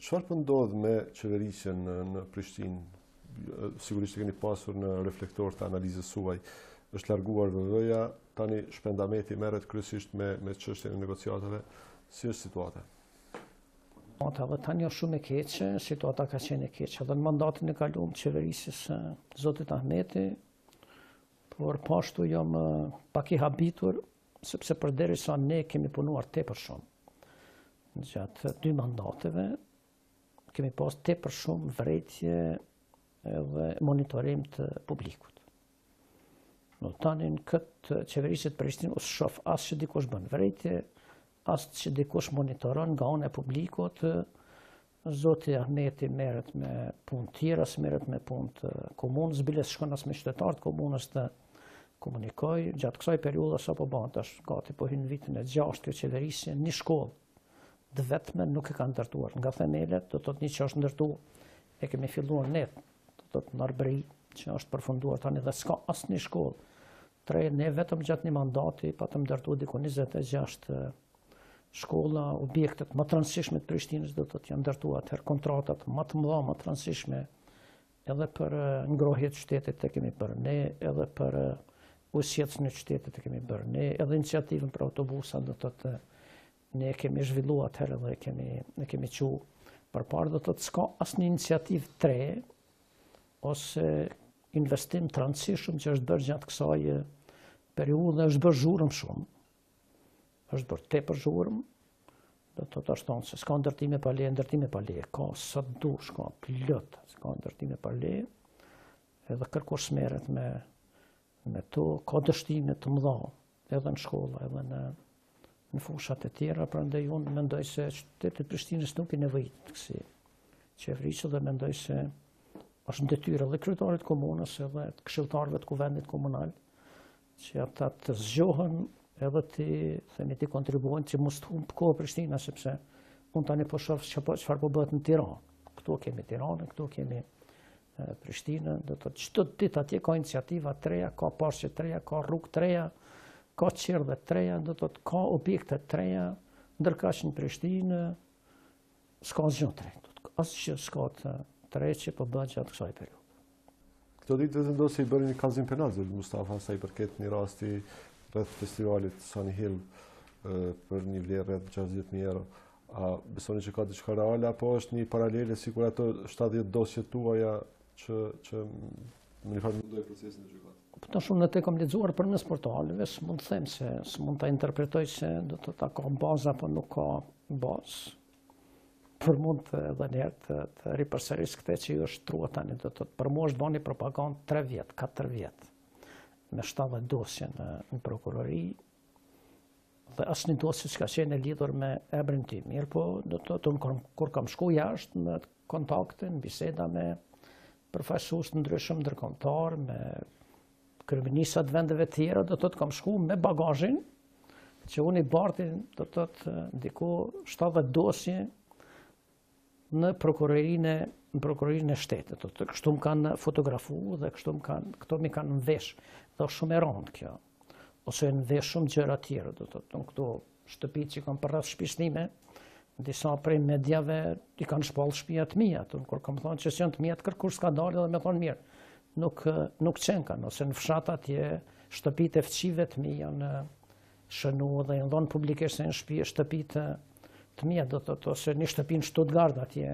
Çfarë po ndodh me qeverisjen në Prishtinë? Sigurisht keni pasur në reflektor të analizës suaj. Është larguar VV-ja, tani shpendameti merret kryesisht me çështjen e negociatave. Si është situata? Dhe tani është shumë e keqe, situata ka qenë e keqe. Dhe në mandatin e kaluar të qeverisjes zotit Ahmeti, por pashtu jam pak i habitur, sepse përderisa ne kemi punuar tepër shumë. Gjatë 2 mandateve, kemi pas tepër shumë vretje dhe monitorim të publikut. Në tani në këtë qeverisit Prishtinë us shof as që dikush bën vretje, as që dikush monitoron nga ana e publikut. Zoti Ahmeti merret me punë tjera, merret me punë të komunës, biles shkon as me qytetarët komunës të komunikoj. Gjatë kësaj periudhe sapo bën tash, gati po hyn vitin e 6 kjo qeverisje, një shkollë të vetme nuk e ka ndërtuar. Nga themelet, do të thotë një që është ndërtuar, e kemi filluar ne, do të thotë në Arbëri, që është përfunduar tani dhe s'ka asnjë shkollë. Ne vetëm gjatë një mandati patëm ndërtuar diku 26 shkolla, objektet më të rëndësishme të Prishtinës, do të thotë janë ndërtuar atëherë kontratat më të mëdha, më të rëndësishme edhe për ngrohje të qytetit e kemi bërë ne, edhe për usjetës në qytetit e kemi bërë ne, edhe iniciativën për autobusa, do të thotë ne kemi zhvilluar atëherë dhe ne kemi qu përpara, do të thotë s'ka asnjë iniciativë të re ose investim të rëndësishëm që është bërë gjatë kësaj periudhe, është bërë zhurmë shumë. Është bërë tepër zhurmë, do të thotë ashtu se s'ka ndërtime pa leje, ka sa dush, ka plot, s'ka ndërtime pa leje, edhe kërkush merret me to, ka dështime të mëdha, edhe në shkolla, edhe në fushat e tjera, prandaj unë mendoj se qyteti i Prishtinës nuk i nevojitet kësi qeverisë dhe mendoj se është detyrë edhe kryetarit komunës edhe të këshilltarëve të kuvendit komunal që ata të zgjohen edhe të kontribuojnë që mos të humbë kohë Prishtina, sepse unë tani po shoh çfarë po bëhet në Tiranë. Këtu kemi Tiranën, këtu kemi Prishtinën, do të thotë çdo ditë atje ka iniciativa të reja, ka pasqe të reja, ka rrugë të reja, ka qerdhe të reja, do të thotë ka objekte të reja, ndërkaq në Prishtinë s'ka asgjë të re. Asgjë s'ka të re që po bëhet gjatë kësaj periudhe. Këto ditë vendosi i bëri një kallëzim penal zoti Mustafa sa i përket një rasti rreth festivalit Sunny Hill për një vlerë rreth 60.000 euro. A besoni që ka diçka reale apo është një paralele sikur ato 70 dosje tuaja që në një farë mundoj procesin e gjykatës? Po tash unë kam lexuar përmes portaleve, s'mund të them se s'mund ta interpretoj se do të ta ka bazë apo nuk ka bazë. Për mund të edhe njerë të ripërsëris këte që ju është trua tani, do të thotë për mua është bani propagandë 3 vjet, 4 vjet, me 70 dosje në prokurori, dhe asnjë dosje s'ka qenë e lidhur me emrin tim. Mirë po, do të thotë unë kur kam shku jashtë në kontakte, në biseda me përfaqësues të ndryshëm ndërkombëtar, me kryeministrat vendeve të tjera, do të thotë kam shku me bagazhin që unë i bartin, do të thotë diku 70 dosje në prokurorinë e shtetit. Kështu më kanë fotografu dhe këto mi kanë në vesh. Dhe është shumë e rëndë kjo. Ose në vesh shumë gjëra tjera. Do të thotë këto shtëpitë që kanë përreth shtëpisë time, disa prej mediave i kanë shpallë shtëpia të mia. Kur kam thënë që janë të mia, kërkush s'ka dalë dhe më thonë mirë. Nuk qenë kanë, ose në fshat atje shtëpitë e fëmijëve të mia janë shënu dhe janë dhënë publikisht se janë shtëpitë të mia, do të thotë, ose një shtëpi në Stuttgart atje,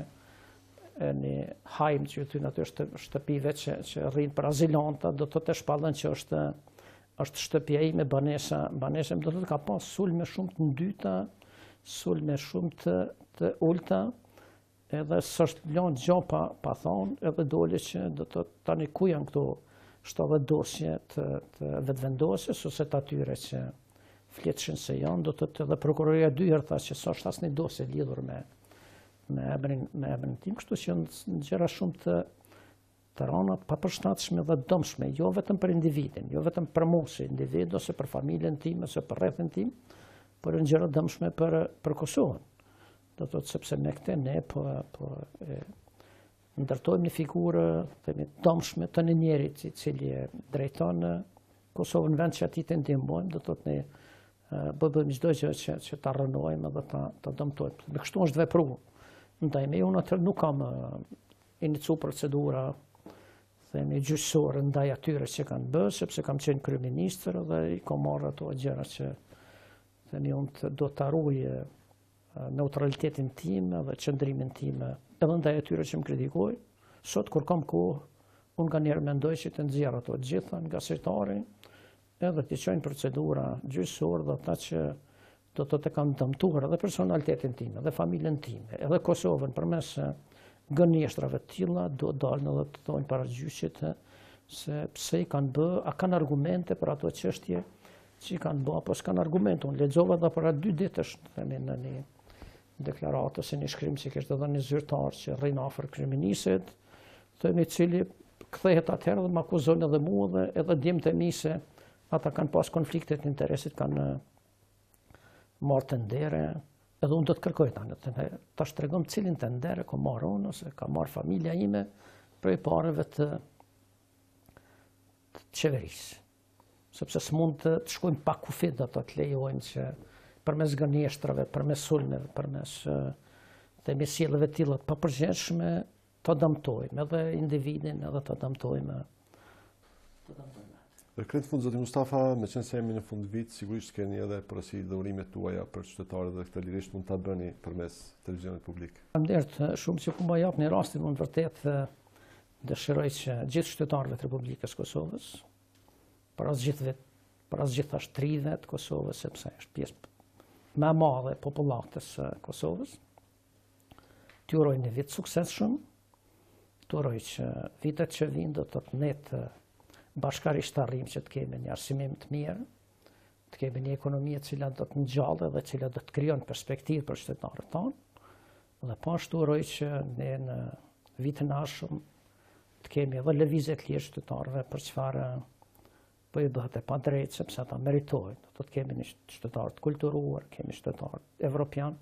një hajm që ty në aty shtëpive që rrinë për azilanta, do të thotë shpallën që është shtëpia ime, banesa, do të thotë ka pas sulme shumë të ndyta, sulme shumë të ulta, edhe s'është lënë gjë pa thonë, edhe dole që do të thotë tani ku janë këto 70 dosje të vetvendosjes ose të atyre që fletëshin se janë, do të të dhe prokuroria 2 herë tha që s'është asnjë dosje lidhur me emrin tim, kështu që janë gjëra shumë të rënda, papërshtatshme dhe dëmshme, jo vetëm për individin, jo vetëm për mua si individ ose për familjen tim ose për rrethin tim, por janë gjëra dëmshme për Kosovën. Do të thotë sepse me këtë ne po ndërtojmë një figurë dëmshme të një njerit i cili e drejton Kosovën vend që atij të ndihmojmë, do të thotë ne bëjmë çdo gjë që ta rrënojmë dhe ta dëmtojmë. Me kështu është vepruar. Ndaj me unë atë nuk kam inicu procedura gjyqësore ndaj atyre që kanë bërë, sepse kam qenë kryeministër dhe i kam marrë ato gjëra që unë do të ruaj neutralitetin tim dhe qëndrimin tim edhe ndaj atyre që më kritikojnë. Sot kur kam kohë, unë nga njerë mendoj që të nxjerr ato gjitha nga sirtari, edhe të qojnë procedura gjyqësore dhe ata që do të kanë dëmtuar edhe personalitetin time, edhe familjen time, edhe Kosovën përmes gënjeshtrave të tilla, do dalën edhe të thonë para gjyqit se pse i kanë bë, a kanë argumente për ato çështje që i kanë bë, apo s'kanë argumente. Unë lexova edhe para 2 ditësh, themi në një deklaratë ose një shkrim që kishte dhënë një zyrtar që rrin afër kryeministit, themi i cili kthehet atëherë dhe më akuzon edhe mua dhe edhe djemtë e mi se ata kanë pas konflikte të interesit, kanë marrë të ndere, edhe unë do të kërkoj tani, ta shtregom cilin të ndere ka marrë unë, ose ka marrë familja ime prej pareve të qeverisë. Sepse s'mund të shkojmë pa kufit dhe të lejojnë që përmes gënjeshtrave, përmes sulmeve, përmes themi sjelljeve të tilla të papërgjeshme, të dëmtojmë edhe individin, edhe të dëmtojmë. Kretë fund, zoti Mustafa, me qenë se jemi në fund vit, sigurisht keni edhe përësi dhe urimet tuaja për qytetarët dhe këtë lirisht mund të bëni përmes televizionit publik. Faleminderit shumë që ku më jap një rastin, unë vërtet dëshiroj që gjithë qytetarëve të Republikës Kosovës, para gjitha shtrive të Kosovës, sepse është pjesë më e madhe e popullatës së Kosovës, t'ju uroj një vit suksesshëm, t'ju uroj që vitet që vijnë do të ne të bashkarisht arrim që të kemi një arsimim të mirë, të kemi një ekonomi e cila do të ngjallë dhe cila do të krijon perspektivë për qytetarët tonë, dhe pashtu uroj që ne në vitin e ardhshëm të kemi edhe lëvizje të lirë qytetarëve për çfarë po i bëhet e padrejtë, sepse ata meritojnë. Do të kemi një qytetar të kulturuar, kemi qytetar evropian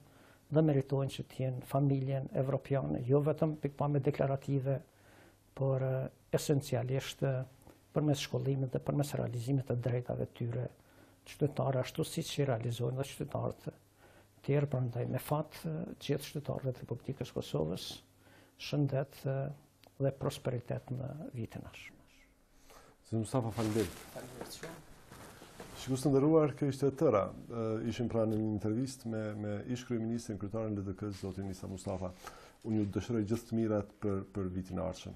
dhe meritojnë që të jenë familjen evropiane, jo vetëm pikpamje deklarative, por esencialisht përmes shkollimit dhe përmes realizimit të drejtave të tyre qytetarë, ashtu siç i realizojnë dhe qytetarët tjerë. Prandaj me fat gjithë qytetarëve të Republikës Kosovës, shëndet dhe prosperitet në vitin e ardhshëm. Zoti Mustafa, faleminderit. Faleminderit shumë. Shikues të nderuar, kjo ishte tëra. Ishim pra në një intervistë me ish kryeministrin, kryetarin e LDK-s, zotin Isa Mustafa. Unë ju dëshiroj gjithë të mirat për vitin e ardhshëm.